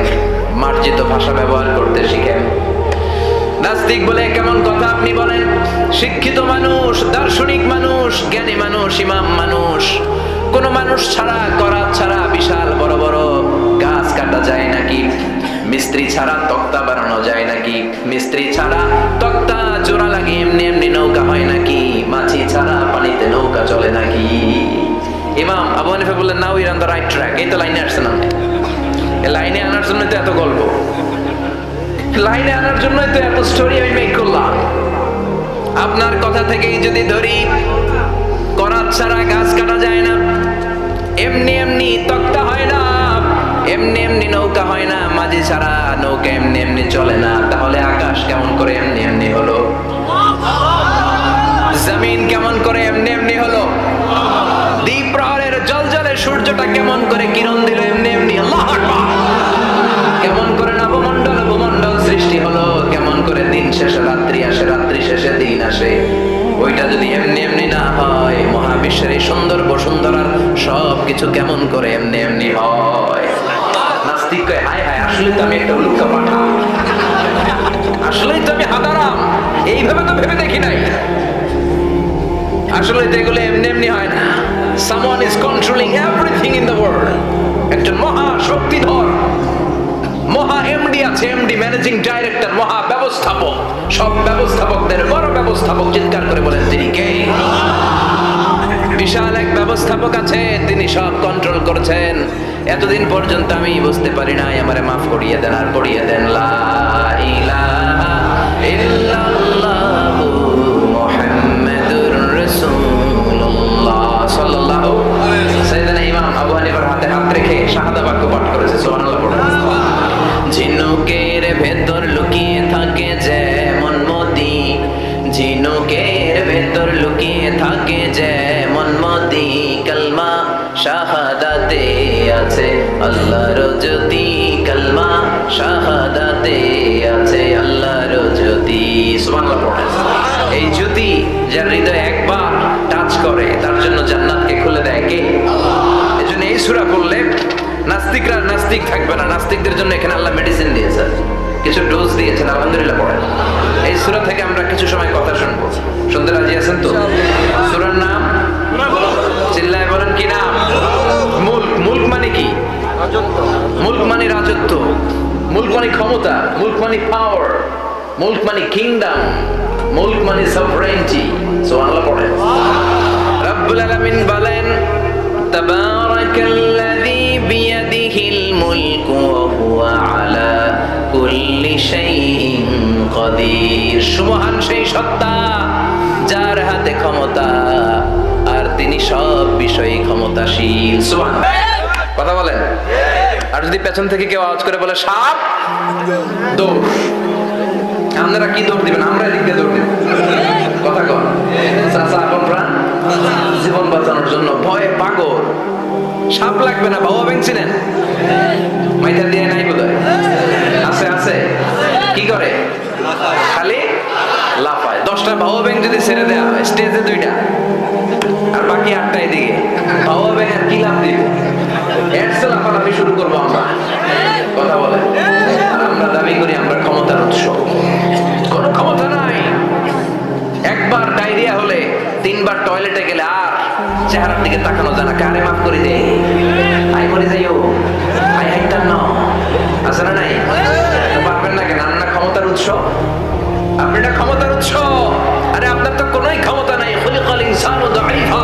মার্জিত ভাষা ব্যবহার করতে শিখেন। নাস্তিক বলে কেমন কথা আপনি বলেন? শিক্ষিত মানুষ, দার্শনিক মানুষ, জ্ঞানী মানুষ, ইমাম মানুষ, কোন মানুষ ছাড়া, করাত ছাড়া বিশাল বড় বড় গাছ কাটা যায় নাকি? মিস্ত্রি ছাড়া তক্তা বানানো যায় নাকি? মিস্ত্রি ছাড়া তক্তা জোড়া লাগে এমনি এমনি নৌকা হয় নাকি? মাছি ছাড়া পানিতে নৌকা চলে নাকি? ইমাম আবু হানিফা বললেন now you on the right track. এই তো লাইনে আসছেন আপনি। এই লাইনে আনার জন্য তো এত গল্প, লাইনে আনার জন্যই তো এত স্টোরি আমি মেক করলাম। আপনার কথা থেকেই যদি ধরি, করাত ছাড়া গাছ কাটা যায় না, এমনি এমনি তক্তা হয় না, এমনি এমনি নৌকা হয় না, মাঝি ছাড়া নৌকা এমনি এমনি চলে না, তাহলে আকাশ কেমন করে এমনি এমনি হলো? জমিন কেমন করে এমনি এমনি হলো? দ্বীপ প্রহরের জলজলে সূর্যটা কেমন করে কিরণ দিল এমনি এমনি? আল্লাহু আকবার। কেমন করে নবমণ্ডল ভূমণ্ডল সৃষ্টি হলো? কেমন করে দিন শেষে রাত্রি আসে, রাত্রি শেষে দিন আসে? ওইটা যদি এমনি এমনি না হয়, মহাবিশ্বের এই সুন্দর বসুন্ধরার সবকিছু কেমন করে এমনি এমনি হয়? নাস্তিক কয় হায় হায়, আসলেই তো আমি একটা উল্কা পাঠা, আসলেই তো আমি হাদারাম, এইভাবে তো ভেবে দেখি নাই। আসলে তো এগুলো এমনি এমনি হয় না। Someone is controlling everything in the world. একজন মহা শক্তিধর মহা এমডি আছে, এমডি ম্যানেজিং ডাইরেক্টর, মহা ব্যবস্থাপক, সব ব্যবস্থাপকদের বড় ব্যবস্থাপক। চিৎকার করে বলেন তিনি কে? বিশাল এক ব্যবস্থাপক আছে, তিনি সব কন্ট্রোল করছেন। এতদিন পর্যন্ত আমি বুঝতে পারি নাই, আমারে মাফ করিয়ে দেন আর করিয়ে দেন। লা ইলাহা ইল্লাল্লাহু মুহাম্মাদুর রাসূলুল্লাহ সাল্লাল্লাহু আলাইহি ওয়াসাল্লাম। সাইয়েদনা ইমাম আবু হানিফার হাতে হাত রেখে শাহাদা বাক্য পাঠ করেছে। সুবহানাল্লাহ পড়ুন। ঝিনুকের ভেতর লুকিয়ে থাকে যেমন মতি, ঝিনুকের ভেতর লুকিয়ে থাকে যেমন মতি, কালমা শাহাদাতে আছে আল্লাহর জ্যোতি, কালমা শাহাদাতে আছে আল্লাহর জ্যোতি। সুবহানাল্লাহ পড়েন। এই জ্যোতি যার হৃদয় একবার টাচ করে তার জন্য জান্নাতকে খুলে দেয় কে? আল্লাহ। এজন্য এই সূরা পড়লে নাস্তিকরা নাস্তিক থাকবে না। নাস্তিকদের জন্য এখানে আল্লাহ মেডিসিন দিয়ে মানে ক্ষমতা, মুলক মানে পাওয়ার, মুলক মানে কিংডম, মুলক মানে সভরেন্টি। সুবহানাল্লাহ পড়েন। রব্বুল আলামিন বলেন তাবারাকাল্লাযী বিয়াদিহিল মুলকু ওয়া হুয়া আলা কুল্লি শাইইন কাদির। সুবহান সেই সত্তা যার হাতে ক্ষমতা আর তিনি সব বিষয়ে ক্ষমতাশীল। সুবহানাল্লাহ। কথা বলেন। আর যদি পেছন থেকে কেউ আওয়াজ করে বলে সাপ, দৌড়। আপনারা কি দৌড় দিবেন? আমরা এদিক দিয়ে দৌড় দিব। কথা কন। চাচা আপন প্রাণ জীবন বাঁচানোর জন্য ভয়ে পাগল। সাপ লাগবে না, বাবা ব্যাংক ছিলেন মাইথা দিয়ে নাই বোধহয়। আছে আছে। কি করে? খালি লাফায়। 10টা বাবা ব্যাংক যদি ছেড়ে দেওয়া হয়, স্টেজে 2টা আর বাকি 8টা এদিকে, বাবা ব্যাংক আর কি লাভ দিবে? এডসে লাফালাফি শুরু করবো আমরা। কথা বলে। আর আমরা দাবি করি আমরা ক্ষমতার উৎস। কোনো ক্ষমতা নাই। একবার ডায়রিয়া হলে 3বার টয়লেটে গেলে আর চেহারার দিকে তাকানো যায় না। কারে মাফ করে দে, আই করে যাইও, আই হাইটার নাও। আছে না নাই? পারবেন না কেন? আপনার ক্ষমতার উৎস। আপনি না ক্ষমতার উৎস। আরে আপনার তো কোনোই ক্ষমতা নাই। খুলিকাল ইনসানু দাঈফা।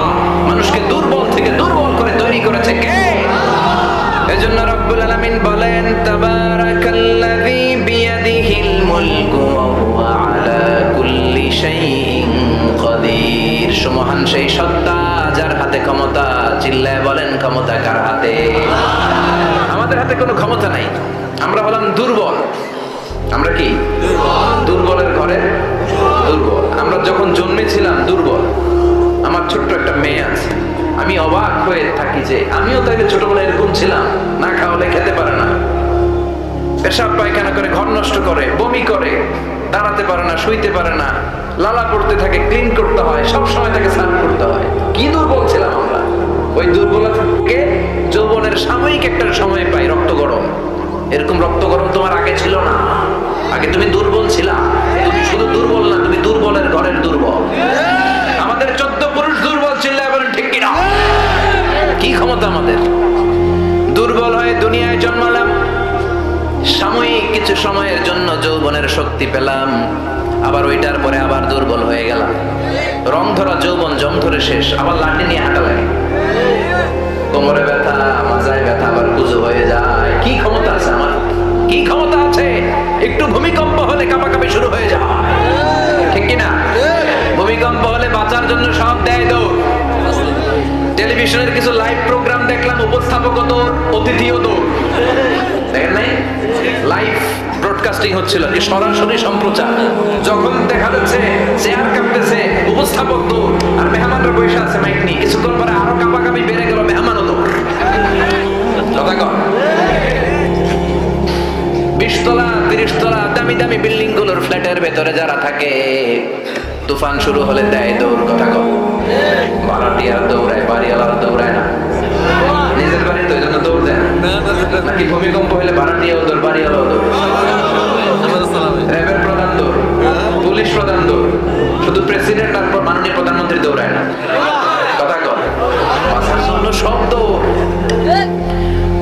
মানুষকে দুর্বল থেকে দুর্বল করে তৈরি করেছে কে? এজন্য রব্বুল আলামিন বলেন তাবারাকাল্লাযী বিয়াদিহিল মুলকু ওয়া হুয়া আলা কুল্লি শাইইন কাদির। সুবহান সেই সত্তা যার হাতে ক্ষমতা। চিল্লায় বলেন ক্ষমতা কার হাতে? আমাদের হাতে কোনো ক্ষমতা নাই। আমরা হলাম দুর্বল। আমরা কি দুর্বলের ঘরে দুর্বল। আমরা যখন জন্মেছিলাম দুর্বল। আমার ছোট্ট একটা মেয়ে আছে, আমি অবাক হয়ে থাকি যে আমিও তাইলে ছোটবেলায় এরকম ছিলাম। না খাওয়ালে খেতে পারে না, পেশাব পায়খানা করে, ঘর নষ্ট করে, বমি করে, দাঁড়াতে পারে না, শুইতে পারে না, লালা পড়তে থাকে, ক্লিন করতে হয়, সব সময় তাকে স্নান করতে হয়। কি দুর্বল ছিলাম আমরা। ওই দুর্বলতাকে যৌবনের সাময়িক একটা সময় পাই, রক্ত গরম। এরকম রক্ত গরম তোমার আগে ছিল না। আগে তুমি দুর্বল ছিলা। তুমি শুধু দুর্বল না, তুমি দুর্বলের ঘরের দুর্বল। আমাদের 14 পুরুষ দুর্বল ছিল, এবার ঠিক কিনা? কি ক্ষমতা আমাদের? দুর্বল হয়ে দুনিয়ায় জন্মালাম, সাময়িক কিছু সময়ের জন্য যৌবনের শক্তি পেলাম, আবার ওইটার পরে আবার দুর্বল হয়ে গেলাম। রং ধরা যৌবন জম ধরে শেষ, আবার লাঠি নিয়ে হাঁটা লাগে। কোমরে ব্যথা, মাজায় ব্যথা, আবার কুজো হয়ে যায়। কি ক্ষমতা আছে আমার? কি ক্ষমতা আছে? একটু ভূমিকম্প হলে কাঁপাকাঁপি শুরু হয়ে যায়, ঠিক কিনা? ভূমিকম্প হলে বাঁচার জন্য সব দেয় দৌড়। টেলিভিশনের কিছু লাইভ প্রোগ্রাম দেখলাম, উপস্থাপকও দৌড়, অতিথিও দৌড়। দেখেন নাই? লাইভ ব্রডকাস্টিং হচ্ছিল, কি সরাসরি সম্প্রচার। যখন দেখা যাচ্ছে চেয়ার কাঁপতেছে, উপস্থাপক দৌড়, আর মেহমানরা বসে আছে মাইক নিয়ে। কিছুক্ষণ পরে আরো কাঁপাকাঁপি বেড়ে গেল, মেহমানও দৌড়। কথা কর। 20 তলা 30 তলা দামি দামি বিল্ডিং গুলোর ফ্ল্যাটের ভেতরে যারা থাকে, তুফান শুরু হলে দেয় দৌড়। কথা কর। ভাড়াটিয়ার দৌড়ায়, বাড়িওয়ালার দৌড়ায় না। নিজের বাড়ি তো এই জন্য দৌড় দেয় নাকি? ভূমিকম্প হলে ভাড়াটিয়াও দৌড়, বাড়িওয়ালাও দৌড়, র্যাবের প্রধান দৌড়, পুলিশ প্রধান দৌড়। শুধু প্রেসিডেন্ট আর মাননীয় প্রধানমন্ত্রী দৌড়ায় না। কথা কর। বাঁচার জন্য সব দৌড়।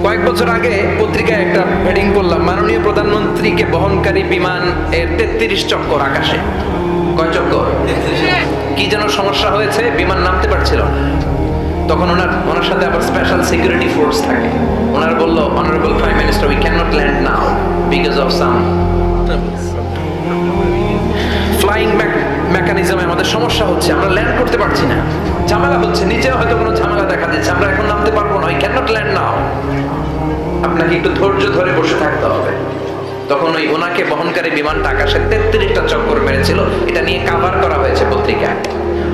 কয়েক বছর আগে পত্রিকায় একটা হেডিং করলাম, মাননীয় প্রধানমন্ত্রীকে বহনকারী বিমান এর 33 চক্কর আকাশে। কয় চক্কর? কি যেন সমস্যা হয়েছে, বিমান নামতে পারছিল না। তখন ওনার সাথে আবার স্পেশাল সিকিউরিটি ফোর্স থাকে। ওনার বলল, honourable prime minister, we can not land now because of some flying মেকানিজমে আমাদের সমস্যা হচ্ছে, আমরা ল্যান্ড করতে পারছি না, ঝামেলা হচ্ছে, নিচে হয়তো কোনো ঝামেলা দেখা দিচ্ছে, আমরা এখন নামতে পারবো না, উই ক্যান নট ল্যান্ড নাও। আপনাকে একটু ধৈর্য ধরে বসে থাকতে হবে। তখন ওই ওনাকে বহনকারী বিমানটা আকাশে 33টা চক্কর মেরেছিল। এটা নিয়ে কাভার করা হয়েছে পত্রিকায়।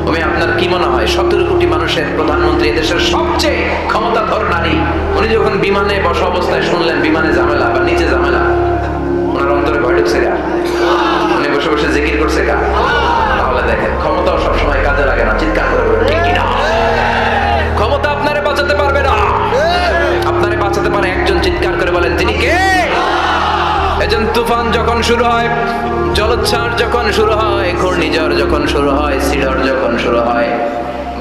আমি আপনার কি মনে হয় 17 কোটি মানুষের প্রধানমন্ত্রী, দেশের সবচেয়ে ক্ষমতাধর নারী, উনি যখন বিমানে বসা অবস্থায় শুনলেন বিমানে ঝামেলা বা নিচে ঝামেলা, ওনার অন্তরে ভয় ঢুকছে গা? উনি বসে বসে জিকির করছে গা? তাহলে দেখেন ক্ষমতাও সবসময় কাজে লাগে না। চিৎকার করে বলেন ঠিক কিনা? ক্ষমতা আপনারে বাঁচাতে পারবে না। আপনারে বাঁচাতে পারে একজন। চিৎকার করে বলেন তিনি কে? এজন তুফান যখন শুরু হয়, জলোচ্ছ্বাস যখন শুরু হয়, ঘূর্ণিঝড় যখন শুরু হয়, শিহর যখন শুরু হয়,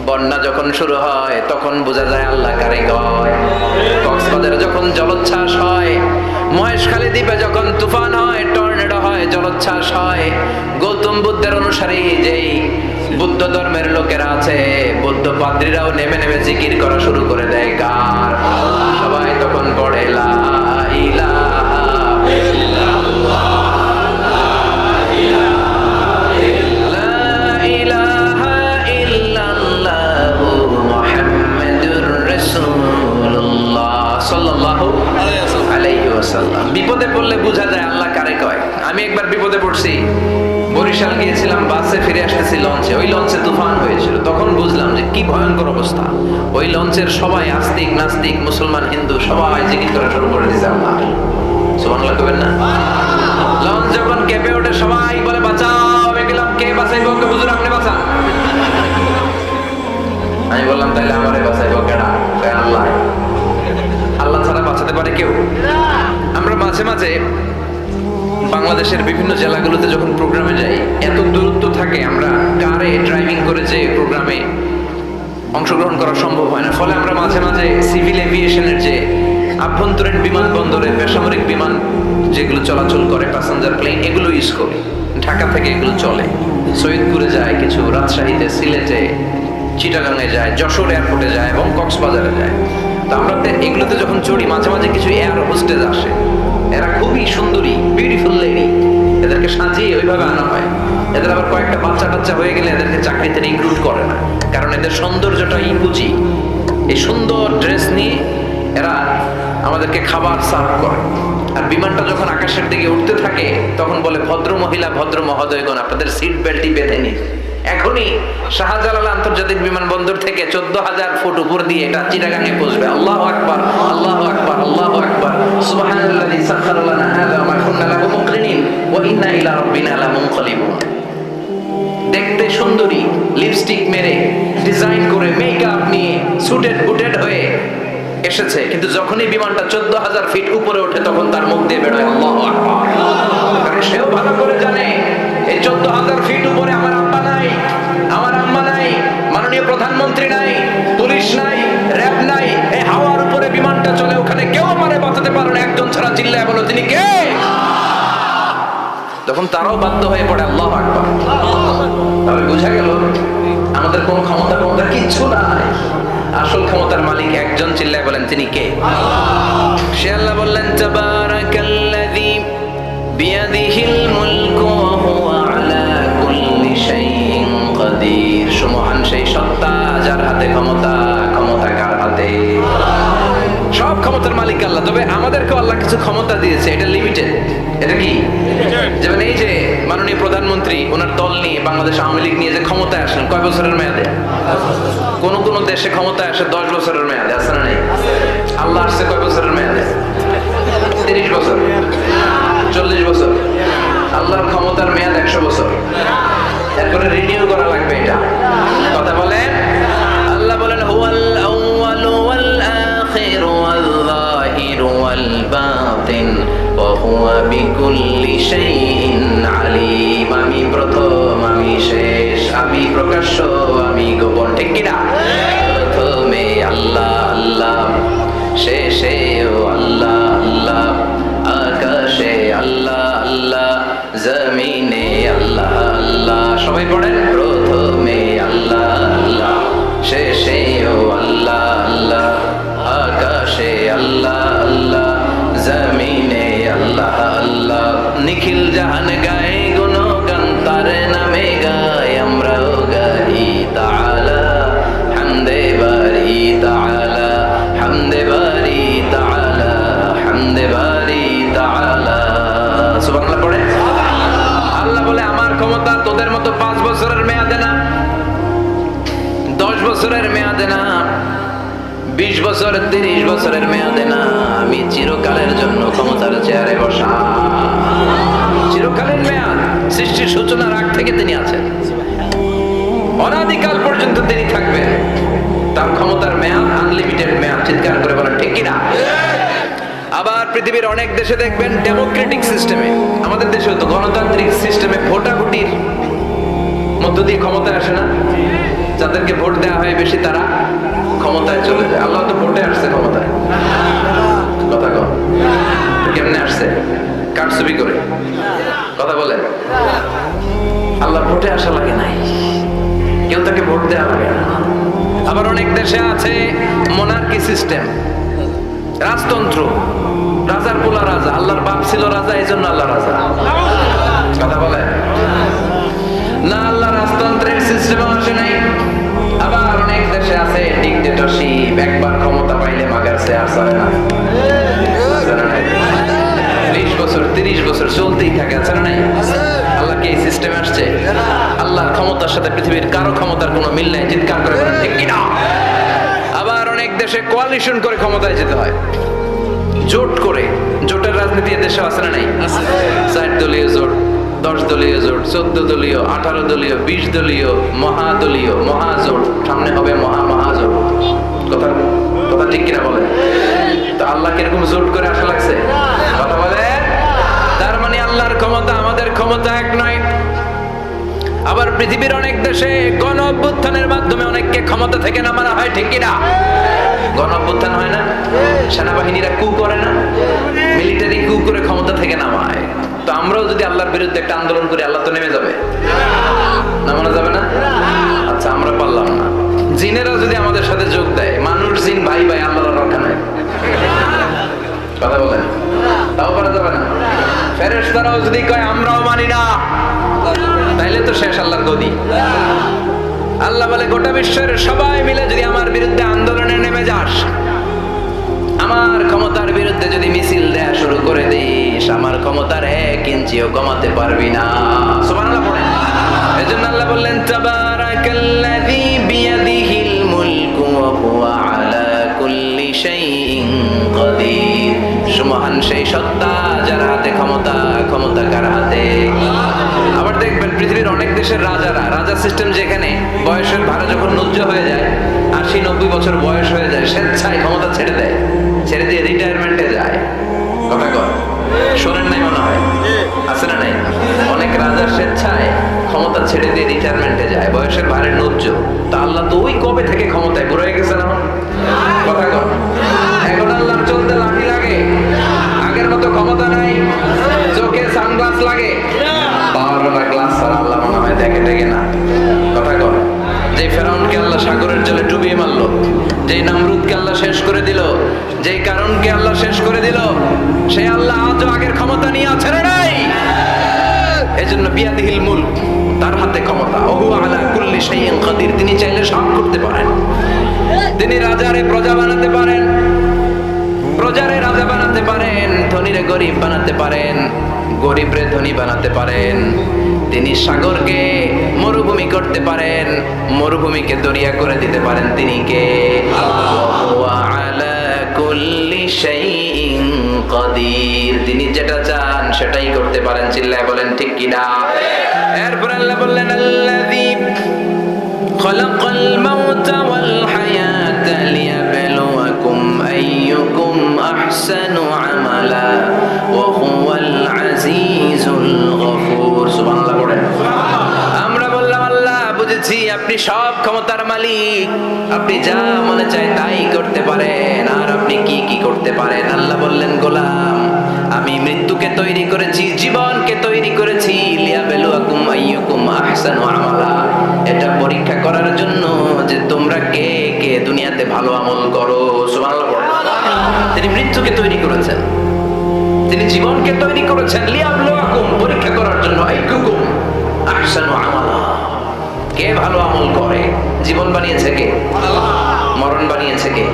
বন্যা যখন শুরু হয়, তখন বোঝা যায় আল্লাহ কারে কয়। কক্সবাজারে যখন জলোচ্ছ্বাস হয়, মহেশখালী দ্বীপে যখন তুফান হয়, টর্নেডো হয়, জলোচ্ছ্বাস হয়, গৌতম বুদ্ধের অনুসারী যেই বুদ্ধ ধর্মের লোকেরা আছে, বৌদ্ধ পাদ্রীরাও নেমে নেমে জিকির করা শুরু করে দেয়। কার? সবাই তখন পড়ে লা ইলাহা ইল্লাল্লাহ, লা ইলাহা ইল্লাল্লাহ মুহাম্মাদুর রাসূলুল্লাহ সাল্লাল্লাহু আলাইহি ওয়াসাল্লাম। বিপদে পড়লে বোঝা যায় আল্লাহ কারে কয়। আমি একবার বিপদে পড়ছি, বরিশাল গিয়েছিলাম, বাসে ফিরে আসতেছি লঞ্চে, ওই লঞ্চে তুফান হয়েছিল। তখন বুঝলাম যে কি ভয়ঙ্কর অবস্থা। ওই লঞ্চের সবাই আস্তিক নাস্তিক, মুসলমান হিন্দু সবাই জিকির করা শুরু করে দিয়েছে আল্লাহ। সুবহানাল্লাহ কইবেন না? লঞ্চ যখন কেঁপে ওঠে সবাই বলে বাঁচাও। আমি গেলাম, কে বাঁচাইবো? কে? হুজুর আপনি বাঁচান। আমি বললাম তাইলে আমারে বাঁচাইবো কেডা? আল্লাহ। আল্লাহ ছাড়া বাঁচাতে পারে কেউ? আমরা মাঝে মাঝে বাংলাদেশের বিভিন্ন জেলাগুলোতে যখন প্রোগ্রামে যাই, এত দূরত্ব থাকে, আমরা কারে ড্রাইভিং করে যে প্রোগ্রামে অংশগ্রহণ করা সম্ভব হয় না। ফলে আমরা মাঝে মাঝে সিভিল এভিয়েশনের যে আভ্যন্তরীণ বিমানবন্দরে বেসামরিক বিমান যেগুলো চলাচল করে, প্যাসেঞ্জার প্লেন, এগুলো ইউজ করি। ঢাকা থেকে এগুলো চলে, সৈয়দপুরে যায় কিছু, রাজশাহীতে, সিলেটে, চিটাগাংয়ে যায়, যশোর এয়ারপোর্টে যায় এবং কক্সবাজারে যায়। তো আমরা এগুলোতে যখন চড়ি, মাঝে মাঝে কিছু এয়ার হোস্টেজ আসে, এরা খুবই সুন্দরী, বিউটিফুল লেডি, এদেরকে সাজিয়ে ওইভাবে আনা হয়। এদের আবার কয়েকটা বাচ্চা টাচ্চা হয়ে গেলে এদেরকে চাকরিতে ইনক্লুড করে না, কারণ এদের সৌন্দর্যটাই পুঁজি। এই সুন্দর ড্রেস নিয়ে এরা আমাদেরকে খাবার সার্ভ করে। আর বিমানটা যখন আকাশের দিকে উঠতে থাকে তখন বলে, ভদ্র মহিলা, ভদ্র মহোদয়গণ, আপনাদের সিট বেল্টই বেঁধে নিন। এখনই শাহজালাল আন্তর্জাতিক বিমানবন্দর থেকে 14,000 ফুট উপর দিয়ে এটা চিটাগাঙে পৌঁছবে। আল্লাহু আকবার, আল্লাহু আকবার, আল্লাহু আকবার। সুবহানাল্লাযী সাখখারা লানা হাযা ওয়া মা কুন্না লাহু মুকরিনিন ওয়া ইন্না ইলা রাব্বিনা লামুনকালিবুন। দেখতে সুন্দরী, লিপস্টিক মেরে, ডিজাইন করে, মেকআপ নিয়ে, সুটেড বুটেড হয়ে এসেছে, কিন্তু যখনই বিমানটা 14,000 ফিট উপরে ওঠে তখন তার মুখ দিয়ে বেরোয় আল্লাহু আকবার। কারণ সেও ভালো করে জানে এই 14,000 ফিট উপরে আমার আব্বা নাই, আমার আম্মা নাই, মাননীয় প্রধানমন্ত্রী নাই, পুলিশ নাই, র‍্যাব নাই। এই হাওয়ার উপরে বিমানটা চলে, ওখানে কেউ আমারে বাঁচাতে পারে না, একজন ছাড়া। চিল্লায় বলো তিনি কে? তখন তারাও বাধ্য হয়ে পড়ে আল্লাহু আকবার। তাহলে বোঝা গেল আমাদের কোনো ক্ষমতা কিচ্ছু নাই, আসল ক্ষমতার মালিক একজন। চিল্লায় বলেন তিনি কে? সে আল্লাহ বললেন, তাবারাকাল্লাযী বিয়াদিহিল মুলকু ওয়া হুয়া আলা কুল্লি শাইইন কাদির। সুমহান সেই সত্তা যার হাতে ক্ষমতা, ক্ষমতা কার হাতে? সব ক্ষমতার মালিক আল্লাহ। তবে আমাদেরকেও আল্লাহ কিছু ক্ষমতা দিয়েছে, এটা লিমিটেড। এটা কি? যেমন এই যে মাননীয় প্রধানমন্ত্রী ওনার দল নিয়ে, বাংলাদেশ আওয়ামী লীগ নিয়ে যে ক্ষমতায় আসেন, কয় বছরের মেয়াদে? কোন কোন দেশে ক্ষমতায় আসে 10 বছরের মেয়াদে, আছে না নাই? আল্লাহ আসছে কয় বছরের মেয়াদে? 30 বছর, 40 বছর। আল্লাহর ক্ষমতার মেয়াদ 100 বছর। এরপরে রিনিউ করা লাগবে। এটা কথা বলেন। আল্লাহ বলেন, হুয়াল আউয়ালু ওয়াল আখিরু ওয়াল যাহিরু ওয়াল বাতিন ওয়া হুয়া বিকুল্লি শাইইন আলিম। আমি প্রথম, আমি শেষ, আমি প্রকাশ্য, আমি গোপন। ঠিক কি না? প্রথমে আল্লাহ আল্লাহ, শেষেও আল্লাহ আল্লাহ, আকাশে আল্লাহ আল্লাহ, জমিনে আল্লাহ আল্লাহ। সবাই পড়েন, প্রথমে আল্লাহ আল্লাহ, শেষেও আল্লাহ আল্লাহ, আকাশে আল্লাহ আল্লাহ, জমিনে আল্লাহ আল্লাহ। নিখিল জাহান গায়ে গুণগান, তার নামে গায় আমরাও গাই। তাআলা হামদে বারি, তাআলা হামদে বারি, তাআলা হামদে বারি, তাআলা। সুবহানাল্লাহ পড়ে। আল্লাহ বলে, আমার ক্ষমতা তোদের মতো 5 বছরের মেয়াদে না, 10 বছরের মেয়াদে না, 20 বছর, 30 বছরের মেয়াদে না। আমি চিরকালের জন্য ক্ষমতার চেয়ারে বসা। চিরকালের মেয়াদ, সৃষ্টির সূচনার আগ থেকে তিনি আছেন, অনাদিকাল পর্যন্ত তিনি থাকবেন। তার ক্ষমতার মেয়াদ আনলিমিটেড মেয়াদ। চিৎকার করে বলেন ঠিক কিনা? আবার পৃথিবীর অনেক দেশে দেখবেন ডেমোক্রেটিক সিস্টেমে, আমাদের দেশেও তো গণতান্ত্রিক সিস্টেমে ভোটাভুটির মধ্য দিয়ে ক্ষমতায় আসে না? যাদেরকে ভোট দেওয়া হয় বেশি তারা ক্ষমতায় চলে যায়। আল্লাহ তো ভোটে আসছে ক্ষমতায়। কথা কম, কেমনে আসছে? আসছে কারচুপি করে? কথা বলেন। আল্লাহ ভোটে আসা লাগে নাই, কেউ তাকে ভোট দেওয়া লাগে না। আবার অনেক দেশে আছে মোনার্কি সিস্টেম, রাজতন্ত্র, রাজার পোলা রাজা, আল্লাহর বাপ ছিল রাজা, এই জন্য আল্লাহ রাজা। কথা বলেন না, আল্লাহ রাজতন্ত্রের সিস্টেম আসে নাই। আবার অনেক দেশে আছে ডিক্টেটরশিপ, একবার ক্ষমতা পাইলে মাগারছে আর চলে না। 20 বছর 30 বছর চলতেই থাকে, আছে না নাই? আল্লাহ কি এই সিস্টেমে আসছে? আল্লাহর ক্ষমতার সাথে পৃথিবীর কারো ক্ষমতার কোনো মিল নাই, চিৎকার করে বলেন ঠিক কিনা? আবার অনেক দেশে কোয়ালিশন করে ক্ষমতায় যেতে হয়, জোট করে। জোটের রাজনীতি দেশে আছে না নাই? 4 দলীয় জোট, 10 দলীয় জোট, 14 দলীয়, 18 দলীয়, 20 দলীয়, মহাদলীয়, মহাজোট, সামনে হবে মহাজোট। কথা কথা ঠিক কিনা বলে? তো আল্লাহ কিরকম জোট করে আসা লাগছে? কথা বলে। তার মানে আল্লাহর ক্ষমতা আমাদের ক্ষমতা এক নয়। আবার পৃথিবীর অনেক দেশে গণ অভ্যুত্থানের মাধ্যমে অনেককে ক্ষমতা থেকে নামানো হয়, ঠিক কিনা? গণ অভ্যুত্থান হয় না, সেনাবাহিনীরা কু করে না, মিলিটারি কু করে ক্ষমতা থেকে নামায়। তো আমরাও যদি আল্লাহর বিরুদ্ধে একটা আন্দোলন করি, আল্লাহ তো নেমে যাবে, নামানো যাবে না? আচ্ছা, আমরা পারলাম না। জিনেরাও যদি আমাদের সাথে যোগ দেয়, মানুষ জিন ভাই ভাই, আল্লাহর রক্ষা নাই। কথা বলেন, তাও পারা যাবে না। ফেরেশতারাও যদি কয় আমরাও মানি না, তাইলে তো শেষ আল্লাহর গদি। আল্লাহ বলে গোটা বিশ্বের সবাই মিলে যদি আমার বিরুদ্ধে আন্দোলনে নেমে যাস, আমার ক্ষমতার বিরুদ্ধে যদি মিছিল দেয়া শুরু করে দিস, আমার ক্ষমতার 1 ইঞ্চিও কমাতে পারবি না। সুবহানাল্লাহ পড়েন। এজন্য আল্লাহ বললেন তাবারাকাল্লাযী বিয়াদিহিল মুলকু ওয়া হুয়া আলা কুল্লি শাইইন কাদির। সুবহান সেই সত্তা যার হাতে ক্ষমতা, ক্ষমতা কার হাতে? আবার দেখবেন পৃথিবীর অনেক দেশের রাজা সিস্টেম, যেখানে বয়সের ভাড়া যখন ন্যয্য হয়ে যায়, 80-90 বছর বয়স হয়ে যায়, স্বেচ্ছায় ক্ষমতা ছেড়ে দেয়, ছেড়ে দিয়ে রিটায়ারমেন্টে যায়। কথা কর, শোনেন নাই মনে হয়? আছে না নাই? অনেক রাজার স্বেচ্ছায় ক্ষমতা ছেড়ে দিয়ে রিটায়ারমেন্টে যায়, বয়সের ভারে ন্যয্য। তা আল্লাহ তো ওই কবে থেকে ক্ষমতায় বুড়ো হয়ে গেছে না? কথা কর, এখন আল্লাহর চলতে লাঠি লাগে, আগের মতো ক্ষমতা নাই, চোখে সানগ্লাস লাগে, 12টা গ্লাস ছাড়া আল্লাহ মনে হয় দেখে না। কথা কর, যে ফেরাউনকে আল্লাহ সাগরের জলে ডুবিয়ে মারলো, যেই নমরুদকে আল্লাহ শেষ করে দিল, যেই কারণকে আল্লাহ শেষ করে দিল, সেই আল্লাহ আজও আগের ক্ষমতা নিয়ে আছে রে নাই? এজন্য বিয়াদিহিল মুলক, তার হাতে ক্ষমতা, ওহু আলা কুল্লি শাইইন কাদির। তিনি চাইলে সব করতে পারেন। তিনি রাজারে প্রজা বানাতে পারেন, প্রজারে রাজা বানাতে পারেন, ধনীরে গরিব বানাতে পারেন, গরিবরে ধনী বানাতে পারেন। তিনি সাগরকে মরুভূমি করতে পারেন, মরুভূমিকে দরিয়া করে দিতে পারেন। তিনি কে? ওয়া আলা কুল্লি শাইইন কাদির। তিনি যেটা চান সেটাই করতে পারেন। চিল্লায় বলেন ঠিক কিনা? এরপর আল্লাহ বললেন আল্লাযী খালাকাল মাউতা ওয়াল হায়াতা লিয়াবলুয়াকুম আইয়ুকুম আহসানু আমালা ওয়া হুয়াল আজিজুল গফুর। সুবহানাল্লাহ পড়েন। আমরা বললাম আল্লাহ বুঝেছি আপনি সব ক্ষমতার মালিক, আপনি যা মনে চায় তাই করতে পারেন। আর আপনি কি কি করতে পারেন? আল্লাহ বললেন গোলাম, আমি মৃত্যুকে তৈরি করেছি, জীবনকে তৈরি করেছি, লিয়াবলুয়াকুম আইয়ুকুম আহসানু আমালা, এটা পরীক্ষা করার জন্য যে তোমরা কে কে দুনিয়াতে ভালো আমল করো। সুবহানাল্লাহ পড়েন। তিনি মৃত্যুকে তৈরি করেছেন, তিনি জীবনকে তৈরি করেছেন, লিয়াবলুয়াকুম, পরীক্ষা করার জন্য, আইয়ুকুম আহসানু আমালা, কে ভালো আমল করে। জীবন বানিয়েছে কে? আল্লাহ। মরণ বানিয়েছে কে?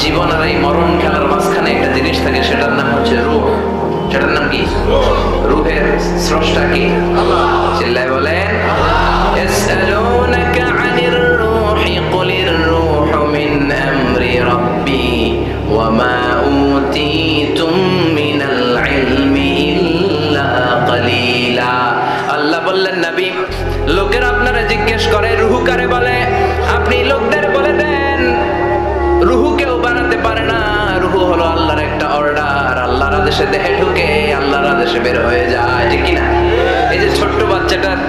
জীবন আর এই মরণ খেলার মাঝখানে একটা জিনিস থাকে, সেটার নাম হচ্ছে রূহ। সেটার নাম কি? রূহের স্রষ্টা কি? আল্লাহ। চিল্লায় বলেন ইয়াসআলুনাকা আনির রূহি কুলির রূহু মিন আমরি রাব্বি ওয়া মা উতীতুম মিনাল ইলমি ইল্লা কালিলা। আল্লাহ বললেন নবী, লোকেরা আপনারা জিজ্ঞেস করে রূহ কারে বলে, আপনি লোকদের বলে দেন রূহ কেউ বানাতে পারে না। রূহ হলো আল্লাহর একটা অর্ডার, আল্লাহর আদেশে দেহে ঢুকে, আল্লাহর আদেশে বের হয়ে যায়, ঠিক কি না? এই যে ছোট্ট বাচ্চাটার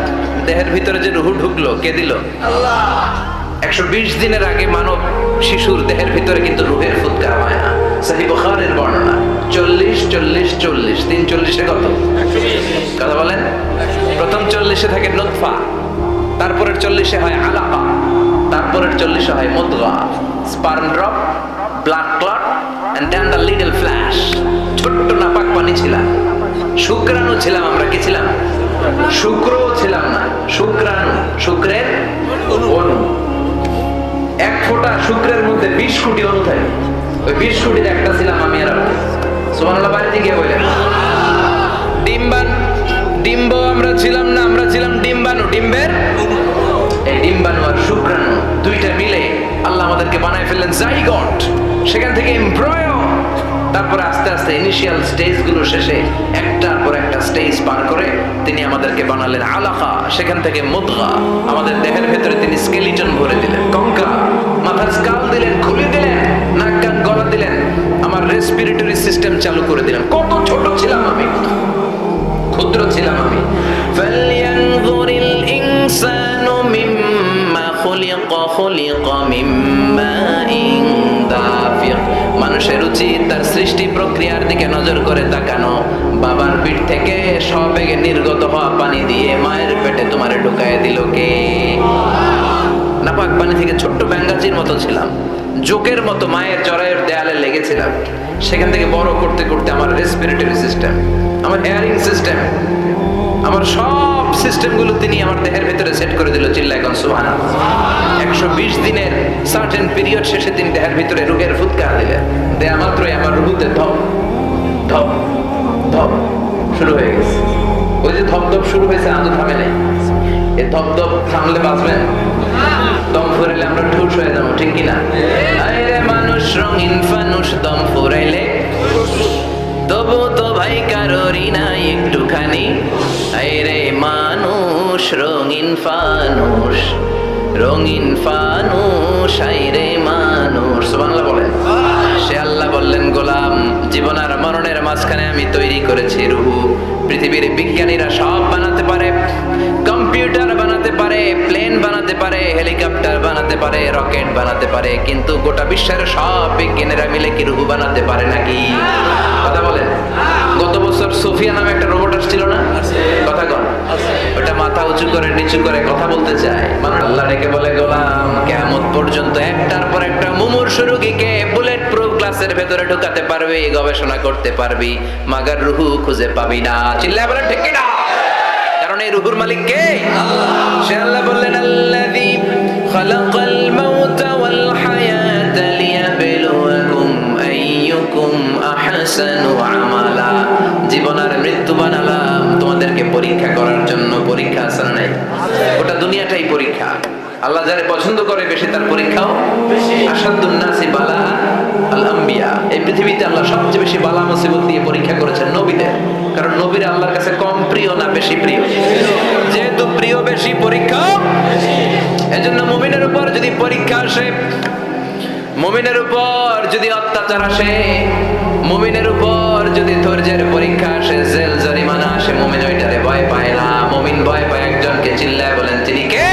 দেহের ভিতরে যে রূহ ঢুকলো, কে দিল? আল্লাহ। 120 দিনের আগে মানব শিশুর দেহের ভিতরে কিন্তু রূহের ফুৎকার হয় না। সহিহ বুখারীর বর্ণনা, 40 40, 40, 40, 3 40-এ কত? কথা বলেন। প্রথম 40-এ থাকে নুতফা, তারপরের 40-এ হয় আলাকা, তারপরের 40-এ হয় মুদগা, sperm drop, blood clot, and then the little flesh. ছোট্ট নাপাক পানি ছিলাম, শুক্রাণু ছিলাম আমরা। কি ছিলাম? শুক্রও ছিলাম না, শুক্রাণু, শুক্রের অণু। এক ফোঁটা শুক্রের মধ্যে 20 কোটি অণু থাকে। ওই 20 কোটির একটা ছিলাম আমি আর আপনি। সুবহানাল্লাহ, বাড়িতে গিয়ে বলেন। ডিম্ব আমরা ছিলাম না, আমরা ছিলাম ডিম্বাণু, ডিম্বের। এই ডিম্বাণু আর শুক্রাণু দুইটা মিলে আল্লাহ আমাদেরকে বানায় ফেললেন জাইগট, সেখান থেকে এমব্রয়ো, তারপরে আস্তে আস্তে ইনিশিয়াল স্টেজগুলো শেষে একটার পর একটা স্টেজ পার করে তিনি আমাদেরকে বানালেন আলাকা, সেখান থেকে মুদগা, আমাদের দেহের ভেতরে তিনি স্কেলিটন ভরে দিলেন, কঙ্কাল, মাথার স্কাল দিলেন, খুলে দিলেন, নাক কান গলা দিলেন, আমার রেসপিরেটরি সিস্টেম চালু করে দিলেন। কত ছোট ছিলাম আমি, ক্ষুদ্র ছিলাম আমি। ফালইয়ানযুরিল ইনসানু মিম্মা খুলিকা, খুলিকা মিম্মাইন দাফিক। মানুষের উচিত তার সৃষ্টি প্রক্রিয়ার দিকে নজর করে তাকানো। বাবার পিঠ থেকে সবেগে নির্গত হওয়া পানি দিয়ে মায়ের পেটে তোমারে ঢুকায় দিল কে? নাপাক পানি থেকে ছোট্ট ব্যাঙ্গাচির মতো ছিলাম, জোকের মতো মায়ের জরায়ুর দেয়ালে লেগেছিলাম। সেখান থেকে বড় করতে করতে আমার রেসপিরেটরি সিস্টেম, আমার হেয়ারিং সিস্টেম, আমার সব সিস্টেমগুলো তিনি আমার দেহের ভিতরে সেট করে দিল। চিল্লা এখন সুবহানাল্লাহ। 120 দিনের সার্টেন পিরিয়ড শেষে তিনি দেহের ভিতরে রুহের ফুৎকার দিলেন। দেয়া মাত্রই আমার রুহুতে ধপ ধপ ধপ শুরু হয়ে গেছে। ওই যে ধপ ধপ শুরু হয়েছে, আজও থামে নাই। এই ধপ ধপ থামলে বাঁচবেন, দম ফুরাইলে আমরা ঠুস হয়ে যাবো, ঠিক কিনা? আরে মানুষ রঙিন ফানুষ, দম ফুরাইলে তবু তো ভাই কারোরই নাই একটুখানি। আরে মানুষ রঙিন ফানুষ, রঙিন ফানুষ, আইরে মানুষ। সুবহানাল্লাহ বলেন। সে আল্লাহ বললেন, গোলাম, জীবন আর মরণের মাঝখানে আমি তৈরি করেছি রুহু। পৃথিবীর বিজ্ঞানীরা সব বানাতে পারে, কম্পিউটার বানাতে পারে, প্লেন বানাতে পারে, হেলিকপ্টার বানাতে পারে, রকেট বানাতে পারে, কিন্তু গোটা বিশ্বের সব বিজ্ঞানীরা মিলে কি রুহু বানাতে পারে নাকি? কথা বলেন। গত বছর সোফিয়া নামে একটা রোবট আসছিল না? কথা কন। ওটা মাথা উঁচু করে নিচু করে কথা বলতে চায়। মানে আল্লাহ ডেকে বলে, গোলাম, কিয়ামত পর্যন্ত একটার পর একটা মুমূর্ষু রোগীকে বুলেট প্রুফ গ্লাসের ভেতরে ঢুকাতে পারবি, গবেষণা করতে পারবি, মাগার রুহু খুঁজে পাবি না। চিল্লায় বলেন ঠিক কিনা? কারণ এই রুহুর মালিক কে? সে আল্লাহ বললেন, আল্লাযী খালাকাল মাউতা ওয়াল হায়াতা লিয়াবলুয়াকুম আইয়ুকুম আহসানু আমালা। জীবন আর মৃত্যু বানালাম তোমাদেরকে পরীক্ষা করার জন্য। পরীক্ষা আছে না নাই? গোটা দুনিয়াটাই পরীক্ষা। আল্লাহ যারে পছন্দ করে বেশি, তার পরীক্ষাও বেশি। আশাদ্দুন নাসি বালা আল আম্বিয়া। এই পৃথিবীতে আল্লাহ সবচেয়ে বেশি বালা মুসিবত দিয়ে পরীক্ষা করেছেন নবীদের। কারণ নবীরা আল্লাহর কাছে কম প্রিয় না বেশি প্রিয়? যেহেতু প্রিয় বেশি, পরীক্ষা বেশি। এজন্য মুমিনের উপর যদি পরীক্ষা আসে, মুমিনের উপর যদি অত্যাচার আসে, মুমিনের উপর যদি ধৈর্যের পরীক্ষা আসে, জেল জরিমানা আসে, মুমিন ওইটারে ভয় পায় না। মুমিন ভয় পায় একজনকে। চিল্লায় বলেন তিনি কে?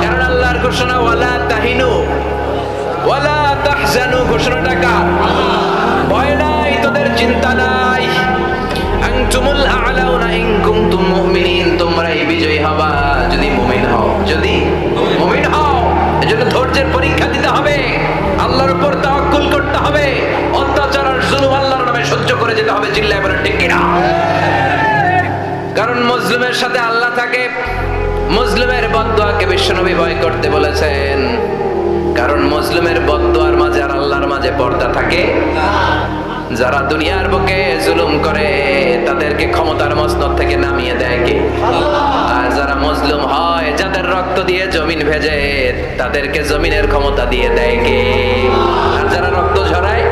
কারণ আল্লাহর ঘোষণা, ওয়ালা তাহিনু ওয়ালা তাহজানু। ঘোষণাটা কার? ভয় নাই, তোদের চিন্তা নাই। আনতুমুল আ'লাউনা ইন কুনতুম মুমিনিন। তোমরাই বিজয়ী হবা যদি মুমিন হও, যদি মুমিন হও। এজন্য ধৈর্যের পরীক্ষা দিতে হবে, আল্লাহর উপর তাওয়াক্কুল করতে হবে, অত্যাচার আর জুলুম আল্লাহর নামে সহ্য করে যেতে হবে। চিল্লায় বলেন ঠিক কিনা? কারণ মুসলিমের সাথে আল্লাহ থাকে। মুসলিমের বদদুয়াকে বিশ্বনবী ভয় করতে বলেছেন। কারণ মুসলিমের বদদুয়ার মাঝে আর আল্লাহর মাঝে পর্দা থাকে না। যারা দুনিয়ার বুকে জুলুম করে তাদেরকে ক্ষমতার মসনদ থেকে নামিয়ে দেয় কে? আর যারা মজলুম হয়, যাদের রক্ত দিয়ে জমিন ভেজে, তাদেরকে জমিনের ক্ষমতা দিয়ে দেয় কে? আর যারা রক্ত ঝরায়,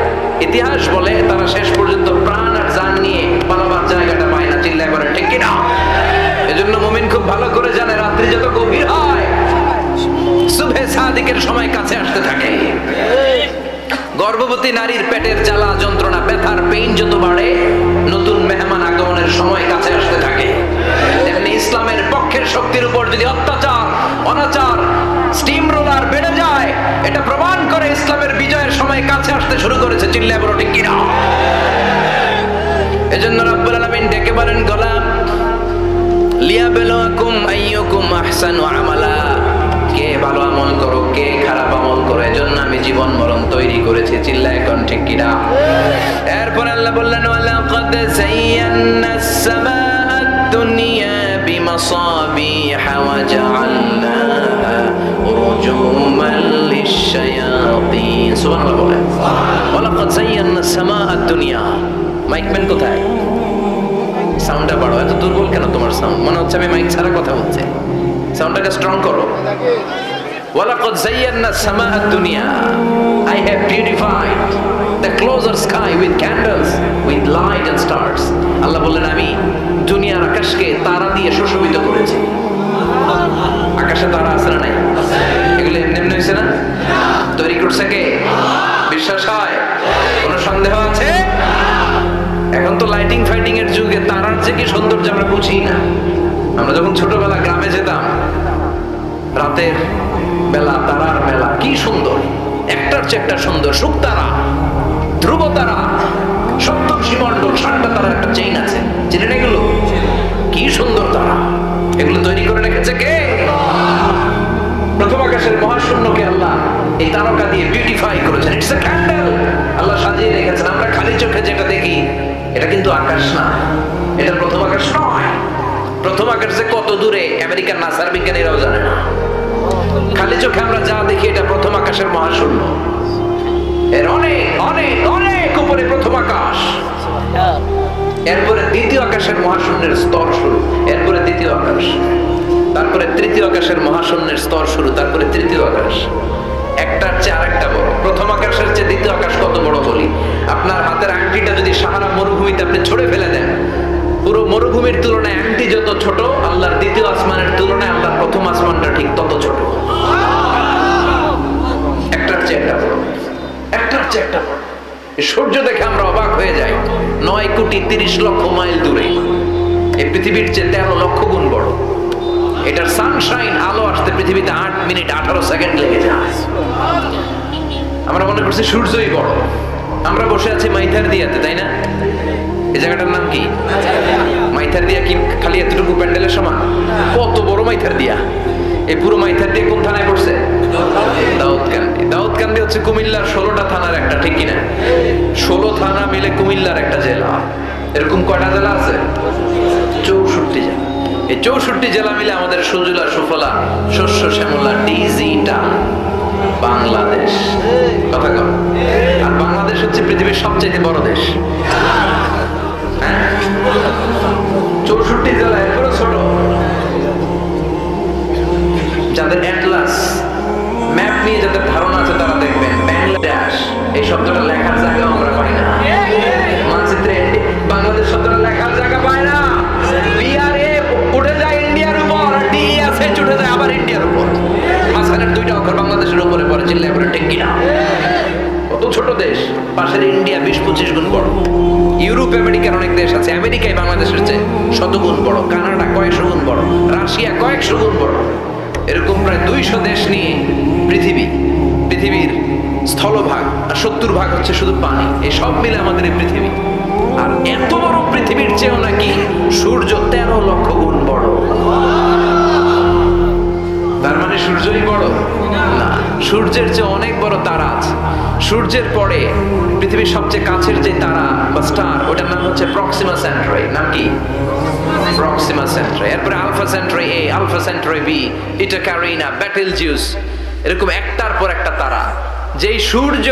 ইতিহাস বলে তারা শেষ পর্যন্ত প্রাণ আর জান নিয়ে পালাবার জায়গাটা পায় না। চিল্লায় বলেন ঠিক কিনা? এজন্য মুমিন খুব ভালো করে জানে, রাত্রি যত গভীর হয়, সুবহে সাদিকের সময় কাছে আসতে থাকে। গর্ভবতী নারীর পেটের জ্বালা যন্ত্রণা, ব্যথার পেইন যত বাড়ে, নতুন মেহমান আগমনের সময় কাছে আসতে থাকে। তেমনি ইসলামের পক্ষের শক্তির উপর যদি অত্যাচার, অনাচার, স্টিম রোলার বেড়ে যায়, এটা প্রমাণ করে ইসলামের বিজয়ের সময় কাছে আসতে শুরু করেছে। চিল্লায় বলো ঠিক কিনা? এজন্য রব্বুল আলামিন ডেকে বলেন গোলাম লিয়াবলুয়াকুম আইয়ুকুম আহসানু আমালা, কে ভালো আমল করো কে খারাপ আমল করো, এজন্য আমি জীবন মরণ তৈরি করেছি। চিল্লায় কোন ঠিক কিনা? এরপর আল্লাহ বললেন ওয়ালাকাদ যায়্যানাস সামাআদ দুনিয়া বিমাসাবিহা ওয়া জাআলনাহা রুজুমান লিশ-শায়াতিন। সুবহানাল্লাহ বলেন ওয়ালাকাদ যায়্যানাস সামাআদ দুনিয়া। মাইকম্যান কোথায়? সাউন্ডটা বাড়ো। এত দুর্বল কেন তোমার সাউন্ড? মনে হচ্ছে আমি মাইক ছাড়া কথা বলছি। সাউন্ডটাকে স্ট্রং করো। ওয়ালাকাদ যায়্যানাস সামাআদ দুনিয়া, I have beautified the closer sky with candles, with light and stars. আল্লাহ বললেন আমি দুনিয়ার আকাশকে তারা দিয়ে সুশোভিত করেছি। আকাশে তারা আছে না নাই? এগুলো এমনি এমনি হয়েছে না? তৈরি করছে কে? বিশ্বাস হয়? কোনো সন্দেহ আছে? এখন তো লাইটিং ফাইটিং এর যুগে তারার যে কি সৌন্দর্য আমরা বুঝি না। আমরা যখন ছোটবেলা গ্রামে যেতাম, রাতের বেলা তারার মেলা, কি সুন্দর, একটার চেয়ে একটা সুন্দর। শুকতারা, ধ্রুব তারা, সপ্তর্ষিমণ্ডল, 7টা তারার একটা চেইন আছে, চিনেন এগুলো? কি সুন্দর তারা! এগুলো তৈরি করে রেখেছে কে? প্রথম আকাশের মহাশূন্যকে আল্লাহ এই তারকা দিয়ে বিউটিফাই করেছেন। It's a candle. আল্লাহ সাজিয়ে রেখেছেন। আমরা খালি চোখে যেটা দেখি এটা কিন্তু আকাশ না, এটা প্রথম আকাশ নয়। প্রথম আকাশ যে কত দূরে আমেরিকার নাসার বিজ্ঞানীরাও জানে না। খালি চোখে আমরা যা দেখি এটা প্রথম আকাশের মহাশূন্য। এর অনেক অনেক অনেক উপরে প্রথম আকাশ। এরপরে দ্বিতীয় আকাশের মহাশূন্যের স্তর শুরু, এরপরে দ্বিতীয় আকাশ, তারপরে তৃতীয় আকাশের মহাশূন্যের স্তর শুরু, তারপরে তৃতীয় আকাশ। একটার চেয়ে আরেকটা বড়। প্রথম আকাশের চেয়ে দ্বিতীয় আকাশ কত বড় বলি, আপনার হাতের আংটিটা যদি সাহারা মরুভূমিতে আপনি ছুঁড়ে ফেলে দেন, পুরো মরুভূমির তুলনায় আংটি যত ছোট, আল্লাহর দ্বিতীয় আসমানের তুলনায় আল্লাহর প্রথম আসমানটা ঠিক তত ছোট। একটার চেয়ে একটা বড়, একটার চেয়ে একটা বড়। সূর্য দেখে আমরা অবাক হয়ে যাই। 9,30,00,000 মাইল দূরে, এই পৃথিবীর চেয়ে 13 লক্ষ গুণ বড়। এটার সানশাইন, আলো আসতে পৃথিবীতে 8 মিনিট 18 সেকেন্ড লেগে যায়। আমরা মনে করছি সূর্যই বড়। আমরা বসে আছি মাইথার দিয়াতে, তাই না? এই জায়গাটার নাম কি? মাইথার দিয়া। কি খালি এতটুকু প্যান্ডেলের সমান? কত বড় মাইথার দিয়া! এই পুরো মাইথার দিয়ে কোন থানায় পড়ছে? দাউদকান্দি। দাউদকান্দি হচ্ছে কুমিল্লার 16টা থানার একটা, ঠিক কিনা? 16 থানা মিলে কুমিল্লার একটা জেলা। এরকম কয়টা জেলা আছে? 64 জেলা। এই 64 জেলা মিলে আমাদের সুজলা সুফলা শস্য শ্যামলা ডিজিটাল বাংলাদেশ। কথা কর। আর বাংলাদেশ হচ্ছে পৃথিবীর সবচেয়ে বড় দেশ। 64 জেলা, এরপরে ছোট। যাদের অ্যাটলাস ম্যাপ নিয়ে যাদের ধারণা আছে তারা দেখবেন বাংলাদেশ এই শব্দটা লেখার জায়গা আমরা পাই না। মানচিত্রে বাংলাদেশ শব্দটা লেখার জায়গা পায় না। বিআরএ উঠে যায় ইন্ডিয়ার উপর, আর ডিএসএইচ উঠে যায় আবার ইন্ডিয়ার উপর। মাঝখানের 2টা অক্ষর বাংলাদেশের উপরে পড়ে। চিল্লায় পড়ে ঠিক কিনা? কত ছোট দেশ। পাশের ইন্ডিয়া 20-25 গুণ বড়। ইউরোপ আমেরিকার অনেক দেশ আছে, আমেরিকায় বাংলাদেশের চেয়ে 100 গুণ বড়। কানাডা কয়েকশো গুণ বড়। রাশিয়া কয়েকশো গুণ বড়। এরকম প্রায় 200 দেশ নিয়ে পৃথিবীর স্থলভাগ, আর 70% হচ্ছে শুধু পানি। এই সব মিলে আমাদের এই পৃথিবী। আর এত বড় পৃথিবীর চেয়েও নাকি সূর্য 13 লক্ষ গুণ বড়। তার মানে সূর্যই বড় না, সূর্যের চেয়ে অনেক বড় তারা আছে। সূর্যের পরে পৃথিবীর সবচেয়ে কাছের যে তারা বা স্টার, ওটার নাম হচ্ছে প্রক্সিমা সেন্ট্রারি। নাম কি? প্রক্সিমা সেন্ট্রারি। এরপরে আলফা সেন্ট্রারি এ, আলফা সেন্ট্রারি বি, ইটা ক্যারিনা, বেটেলজিউস, এরকম একটার পর একটা তারা। যেই সূর্য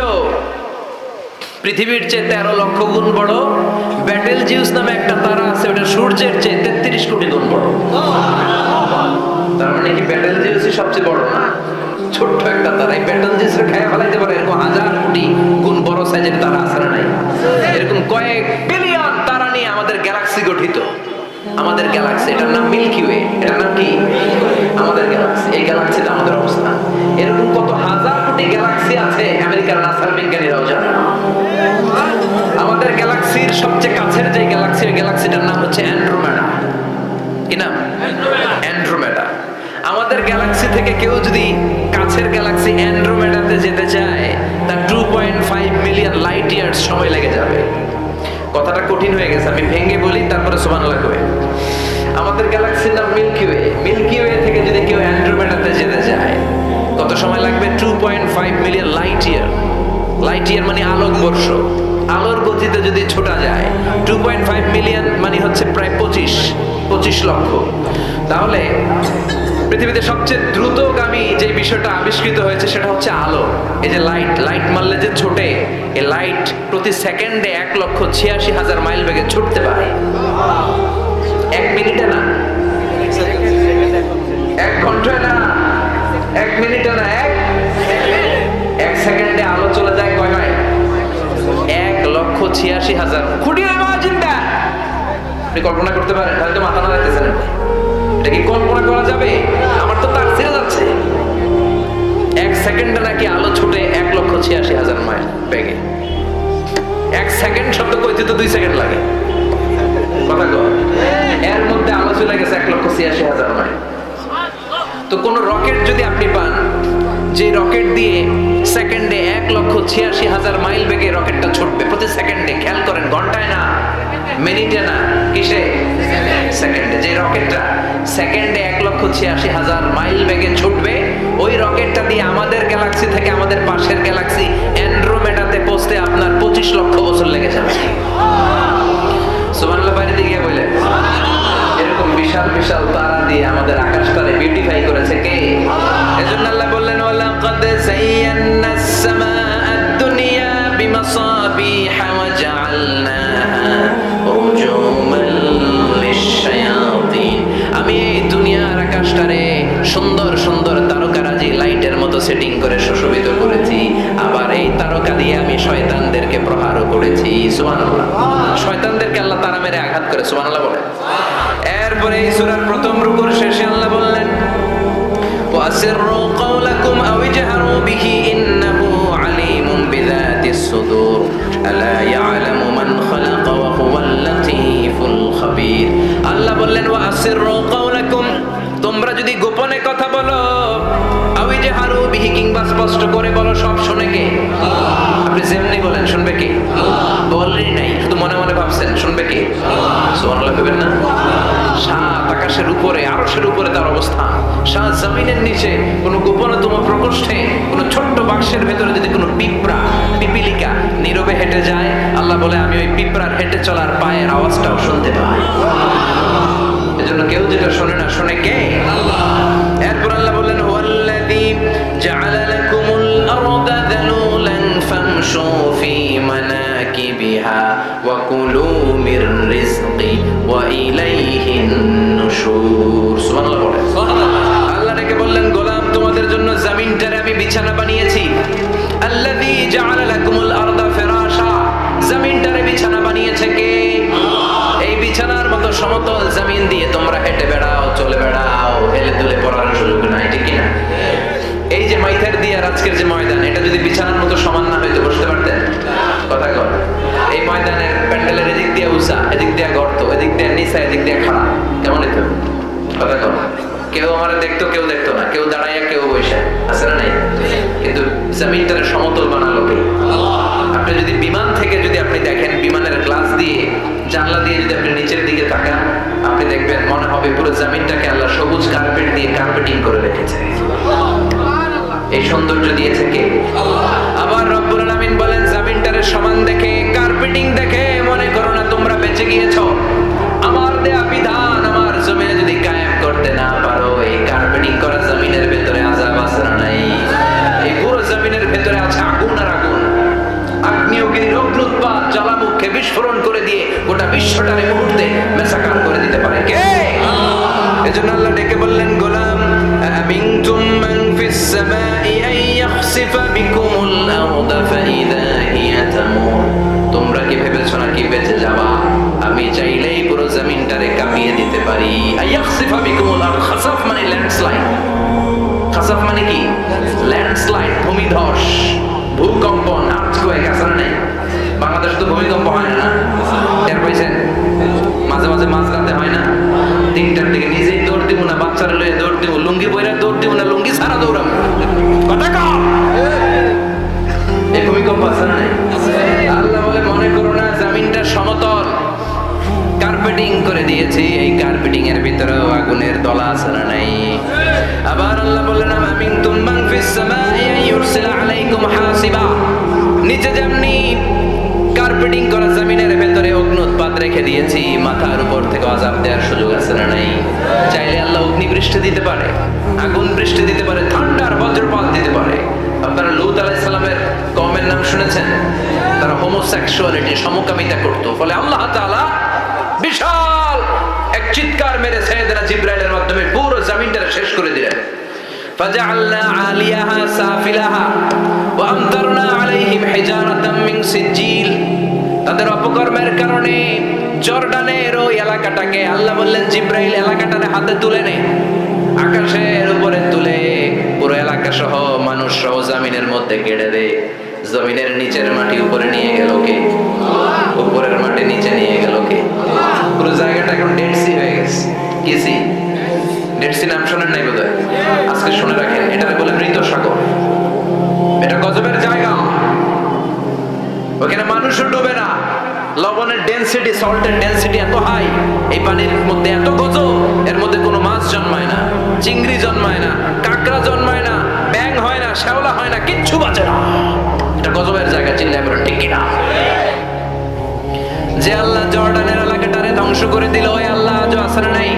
পৃথিবীর চেয়ে 13 লক্ষ গুণ বড়, বেটেলজিউস নামে একটা তারা আছে, ওটা সূর্যের চেয়ে 33 কোটি গুণ বড়। তার মানে কি বেটেলজিউসই সবচেয়ে বড় না? ছোট্ট একটা তারা। এই বেটেলজিউসের খেয়ে ফেলাইতে পারে এরকম 1000 কোটি গুণ বড় সাইজের তারা আছে না নাই? এরকম কয়েক বিলিয়ন তারা নিয়ে আমাদের গ্যালাক্সি গঠিত। আমাদের গ্যালাক্সি, এটার নাম মিল্কি ওয়ে। এটার নাম কি? আমাদের গ্যালাক্সি। এই গ্যালাক্সিতে আমাদের অবস্থান। এরকম কত হাজার কোটি গ্যালাক্সি আছে আমেরিকার নাসার বিজ্ঞানীরাও জানে না। আমাদের গ্যালাক্সির সবচেয়ে কাছের যে গ্যালাক্সি, ওই গ্যালাক্সিটার নাম হচ্ছে অ্যান্ড্রোমেডা। কি নাম? অ্যান্ড্রোমেডা। আমাদের গ্যালাক্সি থেকে কেউ যদি কাছের গ্যালাক্সি অ্যান্ড্রোমেডাতে যেতে চায়, তার 2.5 মিলিয়ন লাইট ইয়ার্স সময় লেগে যাবে। কথাটা কঠিন হয়ে গেছে, আমি ভেঙে বলি তারপরে সুবহানাল্লাহ কই। আমাদের গ্যালাক্সির নাম মিল্কি ওয়ে। মিল্কি ওয়ে থেকে যদি কেউ অ্যান্ড্রোমেডাতে যেতে চায়, কত সময় লাগবে? 2.5 million light year. Light year মানে আলোকবর্ষ। আলোর গতিতে যদি ছোটা যায় 2.5 মিলিয়ন মানে হচ্ছে প্রায় 25 লক্ষ। তাহলে পৃথিবীতে সবচেয়ে দ্রুতগামী যে বিষয়টা আবিষ্কৃত হয়েছে সেটা হচ্ছে আলো। এই যে লাইট মারলে যে ছোটে, এই লাইট প্রতি সেকেন্ডে 1,86,000 মাইল বেগে ছুটতে পারে। 1 মিনিটে না, 1 ঘন্টায় না, 1 মিনিটে না, 1 সেকেন্ডে আলো চলে যায় কয় মাইল? 1,86,000। Could you imagine that? আপনি কল্পনা করতে পারেন? হয়তো মাথা নাড়াইতেছেন। এটা কি কল্পনা করা যাবে? আমার তো তার ছেড়ে যাচ্ছে। 1 সেকেন্ডে নাকি আলো ছুটে 1,86,000 মাইল বেগে। 1 সেকেন্ড শব্দ কইতে তো 2 সেকেন্ড লাগে। কথা কও, এর মধ্যে আলো চলে গেছে 1,86,000 মাইল। তো কোন রকেট যদি আপনি পান, যে রকেট দিয়ে সেকেন্ডে 1,86,000 মাইল বেগে রকেটটা ছুটবে প্রতি সেকেন্ডে, খেয়াল করেন, ঘন্টায় না, মিনিটে না, কিসে? সেকেন্ডে। যে রকেটটা সেকেন্ডে 1,86,000 মাইল বেগে ছুটবে, ওই রকেটটা দিয়ে আমাদের গ্যালাক্সি থেকে আমাদের পাশের গ্যালাক্সি অ্যান্ড্রোমেডাতে পৌঁছতে আপনার 25 লক্ষ বছর লেগে যাবে। সুবহানাল্লাহ বাইরে দিকে বলে। এরকম বিশাল বিশাল তারা দিয়ে আমাদের আকাশটারে বিউটিফাই করেছে কে? এজন্য আল্লাহ বললেন, ওয়ালাকাদ যায়্যানাস সামাআদ দুনিয়া বিমাসাবিহা ওয়া জাআলনাহা রুজুমান লিশ-শায়াতিন। আমি এই দুনিয়ার আকাশটারে সুন্দর সুন্দর তারকারাজি লাইটের মতো সেটিং করে সুশোভিত করেছি। আবার এই তারকা দিয়ে আমি শয়তানদেরকে প্রহারও করেছি। সুবহানাল্লাহ। শয়তানদেরকে আল্লাহ তারা মেরে আঘাত করে। সুবহানাল্লাহ বলে। এরপরে এই সূরার প্রথম রুকুর শেষে আল্লাহ বললেন, ওয়াসিররু কাওলাকুম আও ইজহারু বিহি ইন্নাহু আলীমুম বিযাতিস সুদূর আলা ইয়ালামু মান খালাকা ওয়া হুয়াল লাতীফুল খাবীর। আল্লাহ বললেন, ওয়াসিররু কাওলাকুম, তোমরা যদি গোপনে কথা বলো, আও ইজহারু বিহি, কিংবা স্পষ্ট করে বলো, সব শুনে কে? আপনি যেমনি বলেন শুনবে কে? বলেনই নাই, শুধু মনে মনে ভাবছেন, শুনবে কে? সুবহানাল্লাহ কইবেন না? সাত আকাশের উপরে, আরশের উপরে তার অবস্থান, সাত জমিনের নিচে কোন গোপনতম প্রকোষ্ঠে, কোন ছোট্ট বাক্সের ভেতরে যদি কোনো পিপিলিকা নীরবে হেঁটে যায়, আল্লাহ বলে আমি ওই পিঁপড়ার হেঁটে চলার পায়ের আওয়াজটাও শুনতে পাই। এজন্য কেউ যেটা শোনে না, শোনে কে? এরপর আল্লাহ বললেন, হুয়াল্লাযী জাআলা লাকুমুল আরদা যালুলান ফামশু ফী মানাকিবিহা ওয়া কুলু মির রিজকি ওয়া ইলাইহিন নুশুর। সুবহানাল্লাহ বলেন। আল্লাহ ডেকে বললেন, গোলাম, তোমাদের জন্য জমিনটারে আমি বিছানা বানিয়েছি। আল্লাযী জাআলা লাকুমুল আরদা ফিরাশা, জমিনটারে বিছানা বানিয়েছে কে? এই বিছানার মতো সমতল জমিন দিয়ে তোমরা হেঁটে বেড়াও, চলে বেড়াও, হেলে দুলে পড়ার সুযোগ নাই, ঠিক কি না? এই যে মাইথার দিয়ে আজকের যে ময়দান, এটা যদি বিছানার মতো সমান না হইতো বসতে পারতেন? কথা কর। এই ময়দানের প্যান্ডেলের এদিক দিয়ে উঁচা, এদিক দিয়ে গর্ত, এদিক দিয়ে নিচা, এদিক দিয়ে খাড়া, কেমন হইতো? কথা কর। কেউ আমার দেখতো, কেউ দেখতো না, কেউ দাঁড়াইয়া, কেউ বসে, আছে না নাই? কিন্তু জমিনটারে সমতল বানালো কে? আপনি যদি বিমান থেকে যদি আপনি দেখেন, বিমানের গ্লাস দিয়ে, জানলা দিয়ে যদি আপনি নিচের দিকে তাকান, আপনি দেখবেন মনে হবে পুরো জমিনটাকে আল্লাহ সবুজ কার্পেট দিয়ে কার্পেটিং করে রেখেছে। এই সৌন্দর্য দিয়েছে কে? আবার রব্বুল আলামিন বলেন, জমিনটারে সমান দেখে, কার্পেটিং দেখে মনে করো না তোমরা বেঁচে গিয়েছো। আমার দেয়া বিধান আমার জমিনে যদি কায়েম করতে না পারো, এই কার্পেটিং করা জমিনের ভেতরে আযাব আছে না নাই? এই পুরো জমিনের ভেতরে আছে আগুন আর আগুন। আগ্নেয়গিরির অগ্নুৎপাত জ্বালামুখে বিস্ফোরণ করে দিয়ে গোটা বিশ্বটারে মুহূর্তে মেসাকার করে দিতে পারে কে? এজন্য আল্লাহ ডেকে বললেন, গোলাম, আমিনতুম মান ফিস সামাই আন ইয়াখসিফা বিকুমুল আরদা ফাইদা হিয়া তামুর। তোমরা কি ভেবেছো নাকি বেঁচে যাবা? আমি চাইলেই পুরো জমিনটারে কাঁপিয়ে দিতে পারি। ইয়াখসিফা বিকুমুল আরদ, খাসাফ মানে ল্যান্ডস্লাইড। খাসাফ মানে কি? ল্যান্ডস্লাইড, ভূমিধস, ভূকম্পন, আর্থকোয়েক, আছে না নাই? বাংলাদেশে তো ভূমিকম্প হয় না, টের পাইছেন? মাঝে মাঝে মাঝরাতে হয় না, 3টার দিকে নিজেই দৌড় দিব না, বাচ্চারা লয়ে দৌড় দিব, লুঙ্গি পরে দৌড় দিব না, লুঙ্গি ছাড়া দৌড়াবো। কথা কও। এই ভূমিকম্প আছে না নাই? আল্লাহ বলে, মনে করো না জমিনটা সমতল নুরসিলা আলাইকুম হাসিবা, নিচে যেমনি কার্পেটিং করা জমিনের ভেতরে অগ্নুৎপাত রেখে দিয়েছি, মাথার উপর থেকে আযাব দেওয়ার সুযোগ আছে না নাই? চাইলে আল্লাহ অগ্নি বৃষ্টি দিতে পারে, আগুন বৃষ্টি দিতে পারে, ঠান্ডার বজ্রপাত দিতে পারে। আপনারা লূত আলাইহিস সালামের কওমের নাম শুনেছেন? তারা হোমোসেক্সুয়ালিটি, সমকামিতা করত। ফলে আল্লাহ তাআলা বিশাল এক চিৎকার মেরে সাইয়েদনা জিবরাইলের মাধ্যমে পুরো জমিনটা শেষ করে দিলেন। ফাজআলনা আলিয়াহা সাফিলাহা ওয়া আমতারনা আলাইহিম হিজারাতাম মিন সিজিল। তাদের অপকর্মের কারণে জর্ডানের ওই এলাকাটাকে আল্লাহ বললেন, জিবরাইল এলাকাটারে হাতে তুলে নে, আকাশের উপরে তুলে পুরো এলাকা সহ মানুষ সহ জমিনের মধ্যে গেড়ে দে। জমিনের নিচের মাটি উপরে নিয়ে গেল কে? উপরের মাটি নিচে নিয়ে গেল কে? পুরো জায়গাটা এখন ডেড সি হয়ে গেছে। কি সি? ডেড সি নাম শোনেন নাই বোধহয়? আজকে শুনে রাখেন, এটা বলে মৃত সাগর। এটা গজবের জায়গা, ওখানে মানুষও ডুবে না। লবণের ডেনসিটি, সল্টের ডেনসিটি এত হাই, এই পানির মধ্যে এত গজব, এর মধ্যে কোনো মাছ জন্মায় না, চিংড়ি জন্মায় না, কাঁকড়া জন্মায় না, ব্যাঙ হয় না, শ্যাওলা হয় না, কিচ্ছু বাঁচে না। এটা গজবের জায়গা, চিল্লায় বলেন ঠিক কিনা? যে আল্লাহ জর্ডানের এলাকাটারে ধ্বংস করে দিল, ওই আল্লাহ আজও আসে না নাই?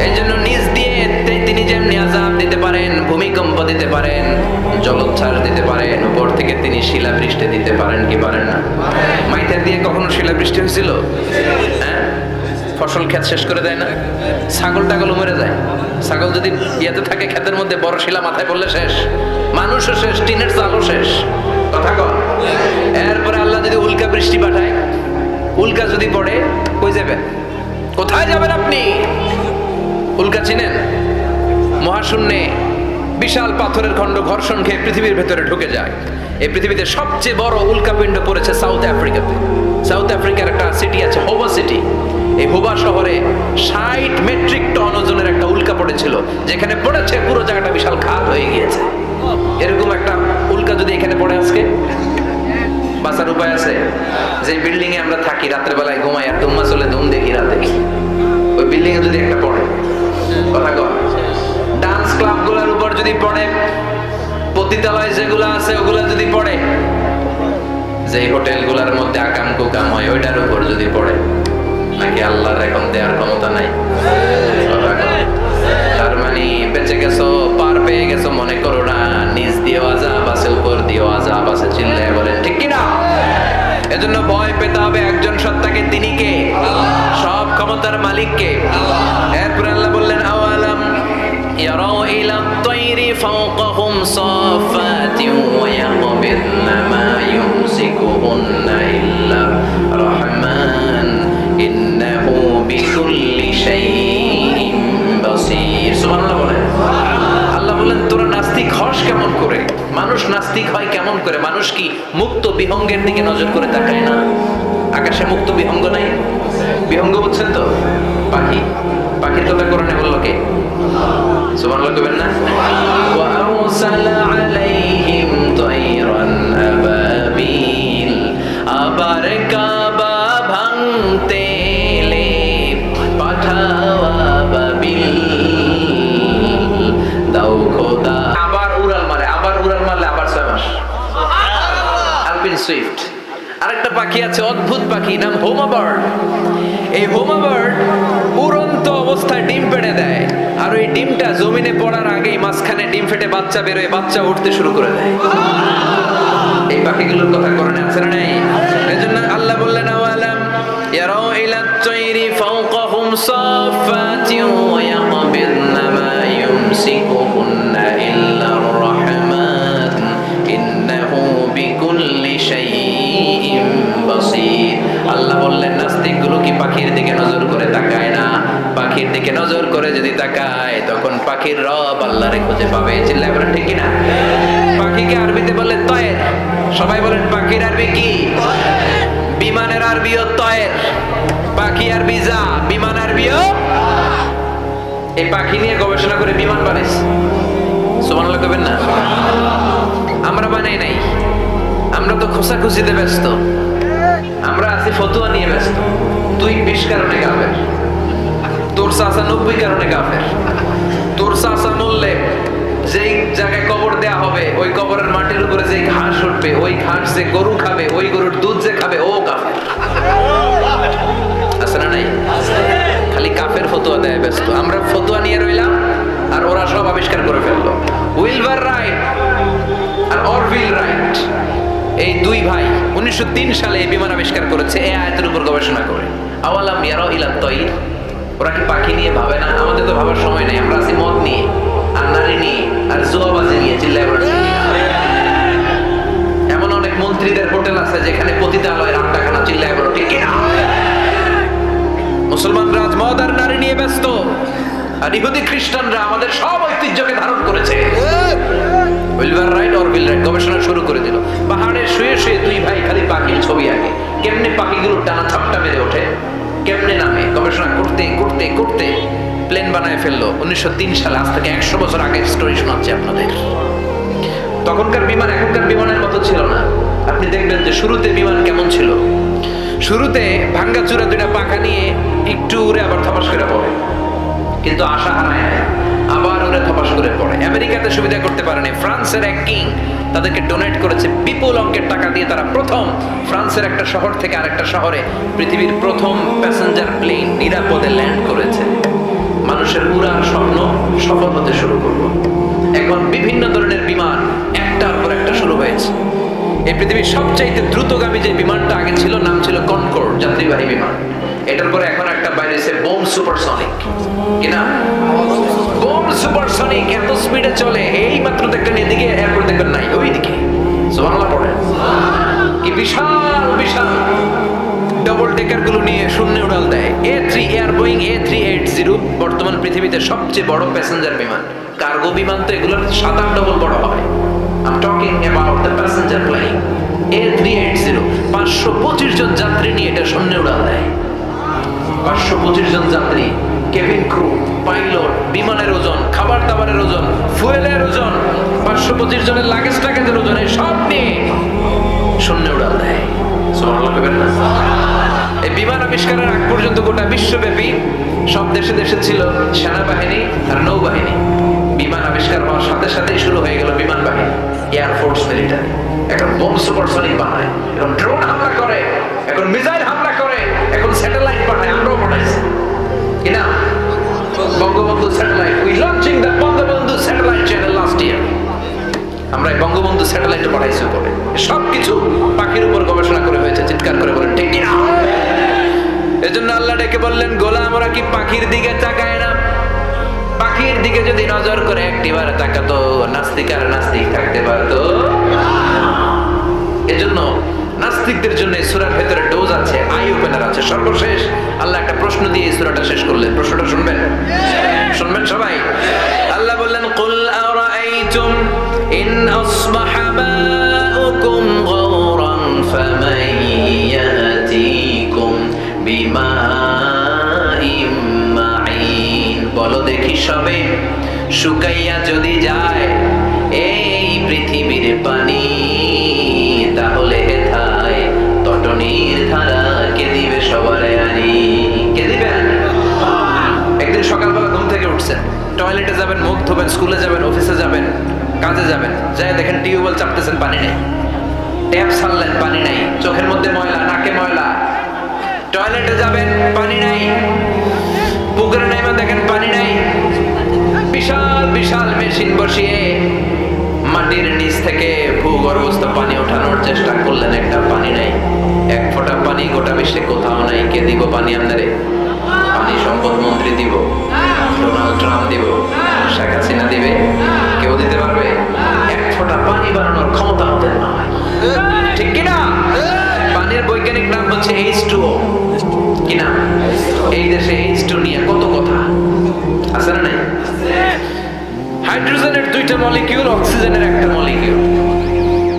এই জন্য নিজ দিয়ে তিনি যেমনি আযাব দিতে পারেন, ভূমিকম্প দিতে পারেন, জলোচ্ছ্বাস দিতে পারেন, উপর থেকে তিনি শিলাবৃষ্টি দিতে পারেন কি পারেন না? মাইথার দিয়ে কখনো শিলাবৃষ্টি হয়েছিল? হ্যাঁ, ফসল ক্ষেত শেষ করে দেয় না? ছাগল টাগল মরে যায়। ছাগল যদি ইয়েতে থাকে ক্ষেতের মধ্যে, বড় শিলা মাথায় পড়লে শেষ, মানুষও শেষ, টিনের চালও শেষ। কথা কন। এরপরে আল্লাহ যদি উল্কা বৃষ্টি পাঠায়, উল্কা যদি পড়ে, কই যাবেন? কোথায় যাবেন আপনি? উল্কা চিনেন? মহাশূন্যে বিশাল পাথরের খণ্ড ঘর্ষণ খেয়ে পৃথিবীর ভেতরে ঢুকে যায়। এই পৃথিবীতে সবচেয়ে বড় উল্কাপিণ্ড পড়েছে সাউথ আফ্রিকাতে। সাউথ আফ্রিকার একটা সিটি আছে, হোবা সিটি। এই হোবা শহরে 60 মেট্রিক টন ওজনের একটা উল্কা পড়েছিল, যেখানে পড়েছে পুরো জায়গাটা বিশাল খাত হয়ে গিয়েছে। এরকম একটা উল্কা যদি এখানে পড়ে আজকে, বাঁচার উপায় আছে? যে বিল্ডিং এ আমরা থাকি, রাত্রে বেলায় ঘুমাই আর দুম্মা চলে ধুম দেখি রাতে, ওই বিল্ডিং এ যদি একটা পড়ে, কথা কর, ডান্স ক্লাব গুলার উপর যদি পড়ে, পতিতালয় যেগুলো আছে ওগুলা যদি পড়ে, যে হোটেল গুলার মধ্যে আকাম কুকাম হয় ওইটার উপর যদি পড়ে, নাকি আল্লাহর এখন দেওয়ার ক্ষমতা নাই? তার মানে বেঁচে গেছো, পার পেয়ে গেছো মনে করো না, নিচ দিয়েও আযাব আছে, উপর দিয়েও আযাব আছে। চিল্লায় বলেন ঠিক কিনা? এজন্য ভয় পেতে হবে একজন সত্তাকে, তিনি কে? সব ক্ষমতার মালিক কে? এরপর আল্লাহ বললেন, আওয়ালাম ইয়ারাউ ইলা তায়রি ফাওকাহুম সাফাতিন ওয়া ইয়াকবিদনা মা ইউমসিকুহুন্না ইল্লা রাহমান ইন্নাহু বিকুল্লি শাইইন বাসীর। সুবহানাল্লাহ বলেন। আল্লাহ বলেন, তোরা নাস্তিক হস কেমন করে? মানুষ নাস্তিক হয় কেমন করে? মানুষ কি মুক্ত বিহঙ্গের দিকে নজর করে তাকায় না? আকাশে মুক্ত বিহঙ্গ নাই? বিহঙ্গ বুঝছেন তো? পাখি। পাখির কথা কোরআনে বললো কে? সুবহানাল্লাহ কইবেন না? ওয়া আরসালা আলাইহিম তায়রান আবাবিল, আবার কাবা ভাঙতে এলে পাঠাও আবাবিল, দাও খোদা। আবার উড়াল মারে, আবার উড়াল মারলে আবার 6 মাস। আলপিন সুইফট। আরেকটা পাখি আছে, অদ্ভুত পাখি, নাম হোমা বার্ড। এই হোমা বার্ড উড়ন্ত অবস্থায় ডিম পেড়ে দেয়, আর ওই ডিমটা জমিনে পড়ার আগেই মাঝখানে ডিম ফেটে বাচ্চা বেরোয়, বাচ্চা উঠতে শুরু করে দেয়। এই পাখিগুলোর কথা কোরআনে আছে না নাই? এজন্য আল্লাহ বললেন, আওয়ালাম ইয়ারাউ ইলা তায়রি ফাওকাহুম সাফাতিন ওয়া ইয়াকবিদনা মা ইউমসিকুহুন্না ইল্লা রাহমান ইন্নাহু বিকুল্লি শাইইন বাসীর। আল্লাহ বললেন, নাস্তিকগুলো কি পাখির দিকে নজর করে তাকায় না? পাখির দিকে নজর করে যদি তাকায়, তখন পাখির রব আল্লাহরে খুঁজে পাবে। চিল্লায় বলেন ঠিক কিনা? পাখিকে আরবিতে বলে তয়ের। সবাই বলেন, পাখির আরবি কি? বিমানের আরবিও তয়ের। পাখি আরবি যা, বিমান আরবিও। এই পাখি নিয়ে গবেষণা করে বিমান বানাইছে। সুবহানাল্লাহ কইবেন না? আমরা বানাই নাই, আমরা তো খোঁচাখুচিতে ব্যস্ত, আমরা আছি ফতুয়া নিয়ে ব্যস্ত। তুই 20 কারণে কাফের, তোর চাচা 90 কারণে কাফের, তোর চাচা মরলে যেই জায়গায় কবর দেয়া হবে ওই কবরের মাটির উপরে যে ঘাস উঠবে ওই ঘাস যে গরু খাবে ওই গরুর দুধ যে খাবে ও কাফের। আছে না নাই? খালি কাফের ফতোয়া দেয় ব্যস্ত। আমরা ফতোয়া নিয়ে রইলাম আর ওরা সব আবিষ্কার করে ফেললো। উইলবার রাইট আর অরভিল রাইট এই দুই ভাই 1903 সালে এই বিমান আবিষ্কার করেছে এই আয়াতের উপর গবেষণা করে। আওয়ালাম ইয়ারাউ ইলা তাইর, ওরা কি পাখি নিয়ে ভাবে না? আমাদের তো ভাবার সময় নেই, আমরা আছি মদ নিয়ে আর নারী নিয়ে আর জুয়াবাজি নিয়ে চিল্লায় বেড়াচ্ছি। এমন অনেক মন্ত্রীদের হোটেল আছে যেখানে পতিতালয়ের আড্ডাখানা, চিল্লায় বেড়ো ঠিক কিনা? মুসলমানরা আজ মদ আর নারী নিয়ে ব্যস্ত, আর ইহুদি খ্রিস্টানরা আমাদের সব ঐতিহ্যকে ধারণ করেছে। উইলবার রাইট অরভিল রাইট গবেষণা শুরু করে দিল। পাহাড়ে শুয়ে শুয়ে দুই ভাই খালি পাখির ছবি আঁকে, কেমনে পাখিগুলো টানা ঝাপটা মেরে ওঠে, কেমনে নামে, গবেষণা করতে করতে করতে প্লেন বানায় ফেললো 1903 সালে। আজ থেকে 100 বছর আগের স্টোরি শোনাচ্ছি আপনাদের। তখনকার বিমান এখনকার বিমানের মতো ছিল না। আপনি দেখবেন যে শুরুতে বিমান কেমন ছিল। শুরুতে ভাঙ্গাচুরা দুইটা পাখা নিয়ে একটু উড়ে আবার থপাস করে পড়ে, কিন্তু আশা হারায় না, আবার ওরা থপাস করে পড়ে। আমেরিকাতে সুবিধা করতে পারেনি। ফ্রান্সের এক কিং তাদেরকে ডোনেট করেছে বিপুল অঙ্কের টাকা দিয়ে। তারা প্রথম ফ্রান্সের একটা শহর থেকে আরেকটা শহরে পৃথিবীর প্রথম প্যাসেঞ্জার প্লেন নিরাপদে ল্যান্ড করেছে। মানুষের উড়ার স্বপ্ন সফল হতে শুরু করলো। এখন বিভিন্ন ধরনের বিমান একটার পর একটা শুরু হয়েছে। এই পৃথিবীর সবচাইতে দ্রুতগামী যে বিমানটা আগে ছিল নাম ছিল কনকর্ড যাত্রীবাহী বিমান। এটার পরে এখন একটা বাইরে এসে বোম সুপারসনিক, কিনা বোম সুপারসনিক, এত স্পিডে চলে। এই মাত্র দেখলেন এদিকে এয়ারপোর্ট দেখবেন নাই, ওইদিকে সুবহানাল্লাহ পড়ে। কি বিশাল বিশাল ডবল ডেকার গুলো নিয়ে শূন্যে উড়াল দেয়। বোয়িং A380 বর্তমান পৃথিবীতে সবচেয়ে বড় প্যাসেঞ্জার বিমান। কার্গো বিমান তো এগুলোর 7-8 ডবল বড় হয়। I'm talking about the passenger plane A380 525 জন যাত্রী নিয়ে এটা শূন্যে উড়াল দেয়। 525 জন যাত্রী, কেবিন ক্রু, পাইলট, বিমানের ওজন, খাবার দাবারের ওজন, ফুয়েলের ওজন, 525 জনের লাগেজ টাগেজের ওজন, এই সব নিয়ে শূন্যে উড়াল দেয়। সুবহানাল্লাহ বলবেন না? এই বিমান আবিষ্কারের আগ পর্যন্ত গোটা বিশ্বব্যাপী সব দেশে দেশে ছিল সেনাবাহিনী আর নৌবাহিনী। বিমান আবিষ্কার হওয়ার সাথে সাথেই শুরু হয়ে গেল বিমান বাহিনী, এয়ারফোর্স, মিলিটারি। এখন বোম সুপারসনিক বানায়, এখন ড্রোন হামলা করে, এখন মিসাইল হামলা করে, এখন স্যাটেলাইট পাঠায়। আমরাও পাঠাইছি কিনা Bangabandhu satellite. We launching the Bangabandhu satellite channel last year. আমরা বঙ্গবন্ধু স্যাটেলাইটে পাঠাইছি উপরে। সবকিছু পাখির উপর গবেষণা করে হয়েছে। চিৎকার করে বলেন ঠিক কিনা? এজন্য আল্লাহ ডেকে বললেন, গোলাম ওরা কি পাখির দিকে তাকায় না? পাখির দিকে যদি নজর করে একটিবার তাকাতো, নাস্তিক আর নাস্তিক থাকতে পারতো। এজন্য নাস্তিকদের জন্য এই সূরার ভেতরে ডোজ আছে, আই ওপেনার আছে। সর্বশেষ আল্লাহ একটা প্রশ্ন দিয়ে এই সূরাটা শেষ করলেন। প্রশ্নটা শুনবেন? শুনবেন সবাই? আল্লাহ বললেন, কুল আরাআইতুম ইন আসবাহা মাউকুম গাওরান ফামান ইয়াতিকুম বিমাইম মাঈন। বলো দেখি সবে, শুকাইয়া যদি যায় এই পৃথিবীর পানি, তাহলে হেথায় তটনির ধারা কে দিবে সবারে আনি? কে দিবেন? একদিন সকালবেলা ঘুম থেকে উঠছেন, টয়লেটে যাবেন, মুখ ধোবেন, স্কুলে যাবেন, অফিসে যাবেন, কাজে যাবেন, যাই দেখেন টিউবওয়েল চাপতেছেন, পানি নেই। ট্যাপ ছাড়লেন, পানি নাই। চোখের মধ্যে ময়লা, নাকে ময়লা। টয়লেটে যাবেন, পানি নাই। পুকুরে নাইমা দেখেন পানি নাই। বিশাল বিশাল মেশিন বসিয়ে মাটির নিচ থেকে ভূগর্ভস্থ পানি ওঠানোর চেষ্টা করলেন, একটা পানি নাই। এক ফোঁটা পানি গোটা বিশ্বে কোথাও নাই। কে দিব পানি আপনারে? পানি সম্পদ মন্ত্রী দিব, ডোনাল্ড ট্রাম্প দিব, শেখ হাসিনা দিবে? কেউ দিতে পারবে? এক ফোঁটা পানি বানানোর ক্ষমতা ওদের নয়, ঠিক কিনা? পানির বৈজ্ঞানিক নাম হচ্ছে H2O, কিনা? এই দেশে H2 নিয়ে কত কথা আছে না নাই? হাইড্রোজেনের 2টা মলিকিউল, অক্সিজেনের একটা মলিকিউল।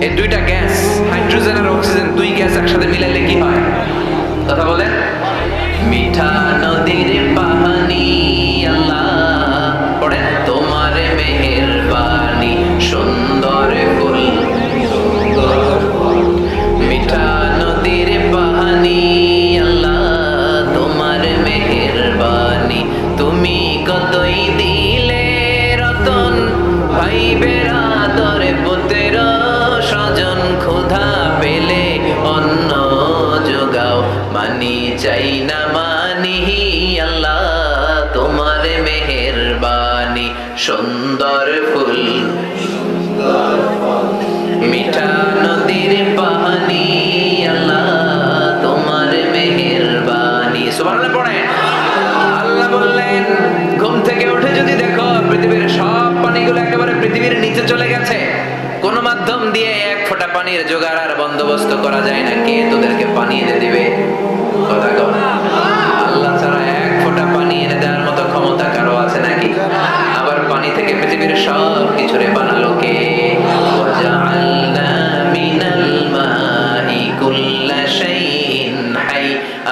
এই 2টা গ্যাস, হাইড্রোজেন আর অক্সিজেন, 2 গ্যাস একসাথে মিলাইলে কি হয়? কথা বলেন। মিঠা নদীর পানি আল্লাহ পড়েন, তোমার মেহেরবানি সুন্দর ফুল। মিঠা নদীর পানি আল্লাহ তোমার মেহেরবানি, তুমি কতই দিলে রতন ভাই সুন্দর ফুল, মিঠা নদীর পানি, আল্লাহ তোমার মেহেরবানি। সুবহানাল্লাহ পড়েন। আল্লাহ বললেন ঘুম থেকে উঠে যদি দেখো পৃথিবীর সব পানিগুলো একেবারে পৃথিবীর নিচে চলে গেছে, কোন মাধ্যম দিয়ে এক ফোঁটা পানির জোগাড় আর বন্দোবস্ত করা যায় না, কে তোদেরকে পানি এনে দিবে? কথা কর। আল্লাহ ছাড়া এক ফোঁটা পানি এনে দেওয়ার মতো ক্ষমতা কারো আছে নাকি? আবার পানি থেকে পৃথিবীর সব কিছুরে বানালো কে? ওয়াজআলনা মিনাল মাই কুল্লা শাইইন হাই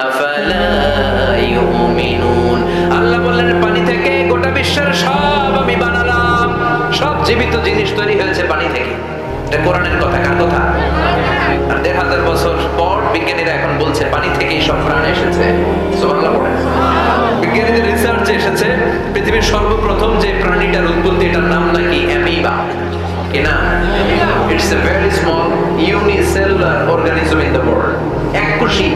আফালা ইউমিনুন। আল্লাহ বললেন পানি থেকে গোটা বিশ্বের সব আমি বানালাম। সব জীবিত জিনিস তৈরি হয়েছে পানি থেকে। এটা কোরআনের কথা, কার কথা? আর ১,৫০০ বছর পর বিজ্ঞানীরা এখন বলছে পানি থেকেই সব প্রাণ এসেছে। সুবহানাল্লাহ পড়েন। বিজ্ঞানীদের রিসার্চে এসেছে পৃথিবীর সর্বপ্রথম যে প্রাণীটার উৎপত্তি, এটার নাম নাকি অ্যামিবা। কি নাম? It's a very small unicellular organism in the world. এককোষী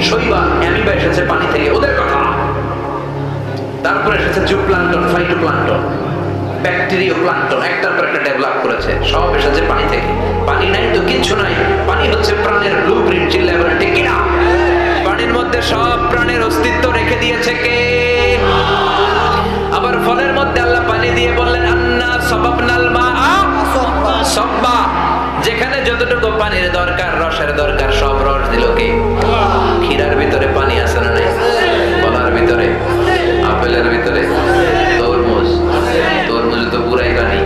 শৈবাল অ্যামিবা এসেছে পানি থেকে, ওদের কথা। তারপরে এসেছে জুপ্লাঙ্কটন, ফাইটোপ্লাঙ্কটন, ব্যাকটেরিয়া প্লাঙ্কটন, একটার পর একটা ডেভেলপ করেছে, সব এসেছে পানি থেকে। পানি নাই তো কিছু নাই। পানি হচ্ছে প্রাণের ব্লুপ্রিন্ট। চিল্লায় বলেন ঠিক কিনা? পানির মধ্যে সব প্রাণের অস্তিত্ব রেখে দিয়েছে কে? আবার ফলের মধ্যে আল্লাহ পানি দিয়ে বললেন আন্না সাবাবনাল মাআ সাব্বা। যেখানে যতটুকু পানির দরকার, রসের দরকার, সব রস দিল কে? ক্ষীরার ভিতরে পানি আছে না নাই? কলার ভিতরে, আপেলের ভিতরে, তরমুজ, তরমুজ তো পুরাই পানি।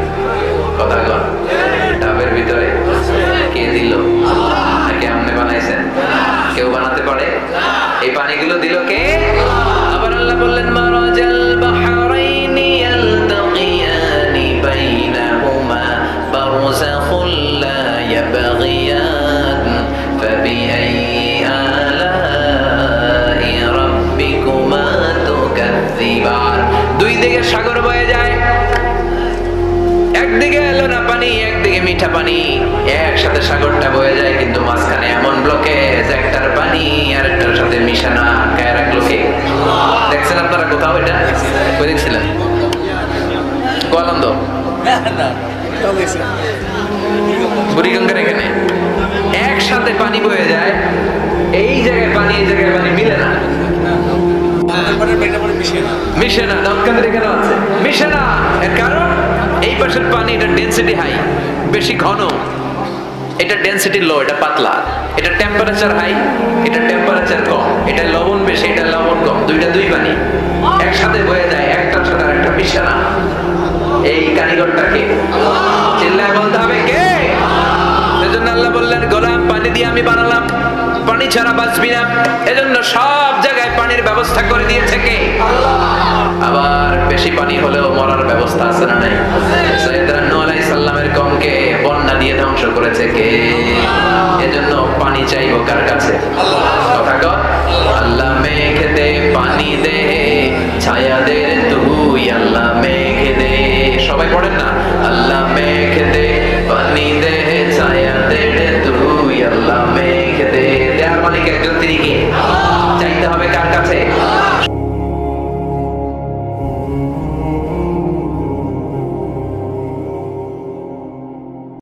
কথা কর। ডাবের ভিতরে কে দিল? নাকি আপনি বানাইছেন? কেউ বানাতে পারে? এই পানিগুলো দিল কে? আবার আল্লাহ বললেন মারাজাল বাহরাইনি ইয়ালতাকিয়ানি বাইনাহুমা বারযাখুল লা ইয়াবগিয়ান ফাবিআইয়ি আলাই রাব্বিকুমা তুকাযযিবান। দুই দিকে সাগর বয়ে যায়, একদিকে এলো না পানি, একদিকে মিঠা পানি, একসাথে সাগরটা বয়ে যায়, কিন্তু মাঝখানে এমন ব্লকেজ, একটার পানি আর একটার সাথে মিশে না। গায়ে রাখলো কে? দেখছেন আপনারা কোথাও এটা? কই দেখছিলেন? গোয়ালন্দ, বুড়িগঙ্গার এখানে একসাথে পানি বয়ে যায়, এই জায়গায় পানি, এই জায়গায় পানি মিলে না, মিশে না। দাউদকান্দির এখানে আছে, মিশে না। এর কারণ এই পাশের পানি, এটা ডেনসিটি হাই, বেশি ঘন, এটা ডেনসিটি লো, এটা পাতলা, এটা টেম্পারেচার হাই, এটা টেম্পারেচার কম, এটা লবণ বেশি, এটা লবণ কম, দুইটা দুই পানি একসাথে বয়ে যায়, একটার সাথে আরেকটা মিশে না। এই কারিগরটাকে চিল্লায় বলতে হবে কে? সেজন্য আল্লাহ বললেন গোলাম পানি দিয়ে আমি বানালাম, পানি ছাড়া বাঁচবি না। এজন্য সব জায়গায় পানির ব্যবস্থা করে দিয়েছে কে? আবার বেশি পানি হলেও মরার ব্যবস্থা আছে না নাই? সৈয়দনা নূহ আলাইহিস সালামের কওমকে বন্যা দিয়ে ধ্বংস করেছে কে? এজন্য পানি চাই